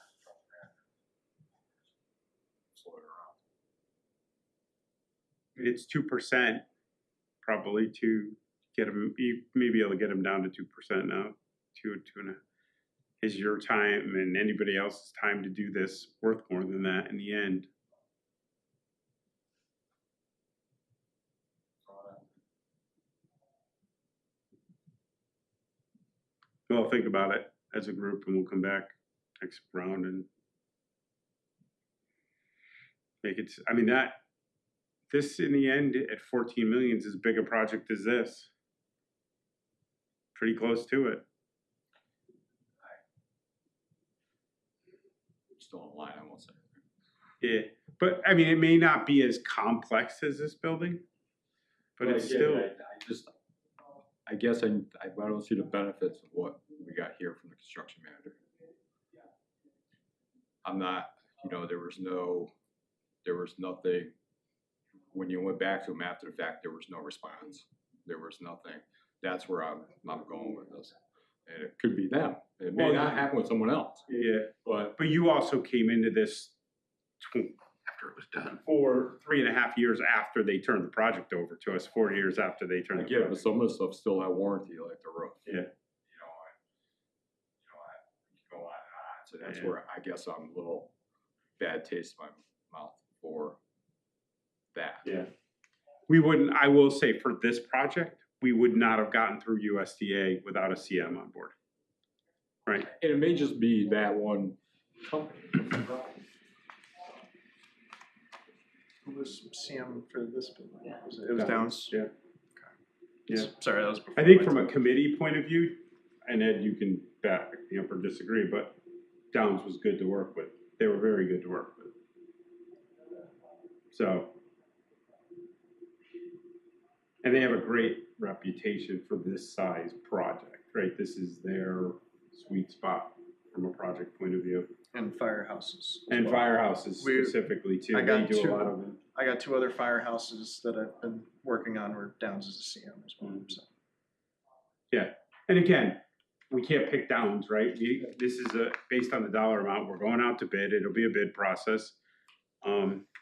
Slow it around. It's 2%, probably, to get them. You may be able to get them down to 2% now. 2.5. Is your time and anybody else's time to do this worth more than that in the end? Well, think about it as a group, and we'll come back next round and make it. I mean, this in the end at 14 million is as big a project as this. Pretty close to it. Still in line, I won't say. Yeah, but I mean, it may not be as complex as this building, but it's still. I guess I don't see the benefits of what we got here from the construction manager. I'm not, there was nothing, when you went back to him after the fact, there was no response. There was nothing. That's where I'm going with this. And it could be them. It may not happen with someone else. Yeah, But you also came into this After it was done. 3.5 years after they turned the project over to us, 4 years after they turned I the get it, but project. some of the stuff still had warranty, like the roof. Yeah. Go on and on. So that's where I guess I'm a little bad taste in my mouth for that. Yeah. We wouldn't, I will say for this project, we would not have gotten through USDA without a CM on board. Right. And it may just be that one company. Who was CM for this building? It was Downs? Yeah. Yeah. Sorry, that was before. I think my from a time. committee point of view, and Ed, you can back me up or disagree, but Downs was good to work with. They were very good to work with. So, and they have a great reputation for this size project, right? This is their sweet spot from a project point of view. And firehouses. And firehouses specifically too. I got They do two. a lot of them. I got 2 other firehouses that I've been working on where Downs is a CM as well. So. Yeah, and again, we can't pick Downs, right? This is based on the dollar amount. We're going out to bid. It'll be a bid process.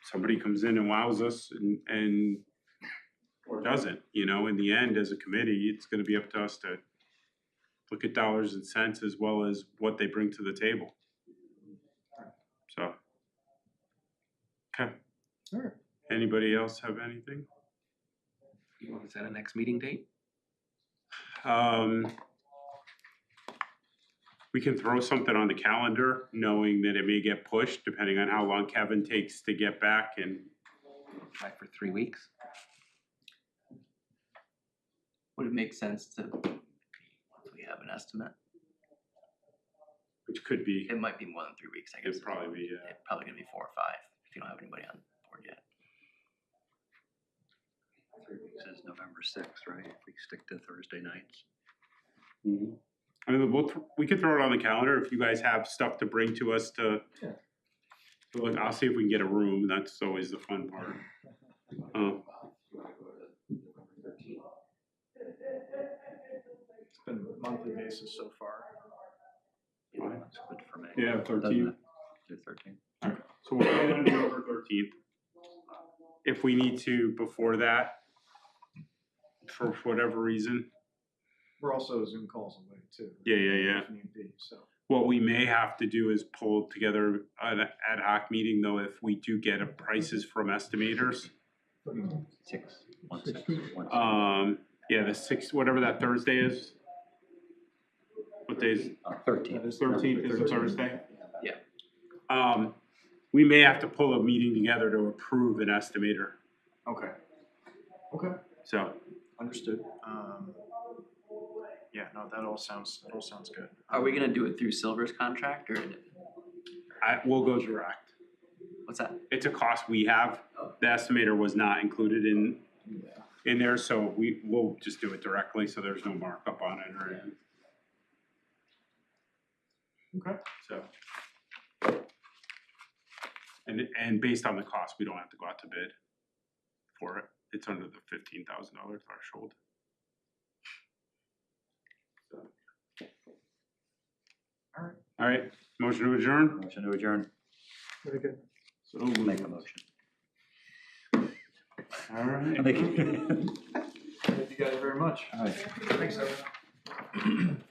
Somebody comes in and wows us and or doesn't, in the end, as a committee, it's gonna be up to us to look at dollars and cents as well as what they bring to the table. So. Okay. All right. Anybody else have anything? Is that a next meeting date? We can throw something on the calendar, knowing that it may get pushed depending on how long Kevin takes to get back and. Try for 3 weeks? Would it make sense to, if we have an estimate? Which could be, It might be more than 3 weeks, I guess. it'd probably be, It's probably gonna be 4 or 5 if you don't have anybody on board yet. 3 weeks is November 6th, right? If we stick to Thursday nights. I mean, we could throw it on the calendar if you guys have stuff to bring to us to. Yeah. Look, I'll see if we can get a room. That's always the fun part. It's been monthly basis so far. That's good for me. Yeah, 13th. Do 13th. Alright, so we'll plan on November 13th. If we need to before that, for whatever reason, We're also Zoom calls away too. Yeah. If need be, so. what we may have to do is pull together an ad hoc meeting though, if we do get a prices from estimators. 6. 1 6. 1 6. Yeah, the 6th, whatever that Thursday is. What day is, 13th. 13th is a Thursday? Yeah. We may have to pull a meeting together to approve an estimator, Okay. Okay, so. understood. Yeah, no, that all sounds good. Are we gonna do it through Silver's contract or We'll go direct. what's that? It's a cost we have. The estimator was not included in there, so we'll just do it directly, so there's no markup on it or anything. Okay. So. And based on the cost, we don't have to go out to bid for it. It's under the $15,000 threshold. So. All right, motion to adjourn? Motion to adjourn. Very good. So Make a motion. All right. Thank you. Thank you guys very much. All right. Thanks, everyone.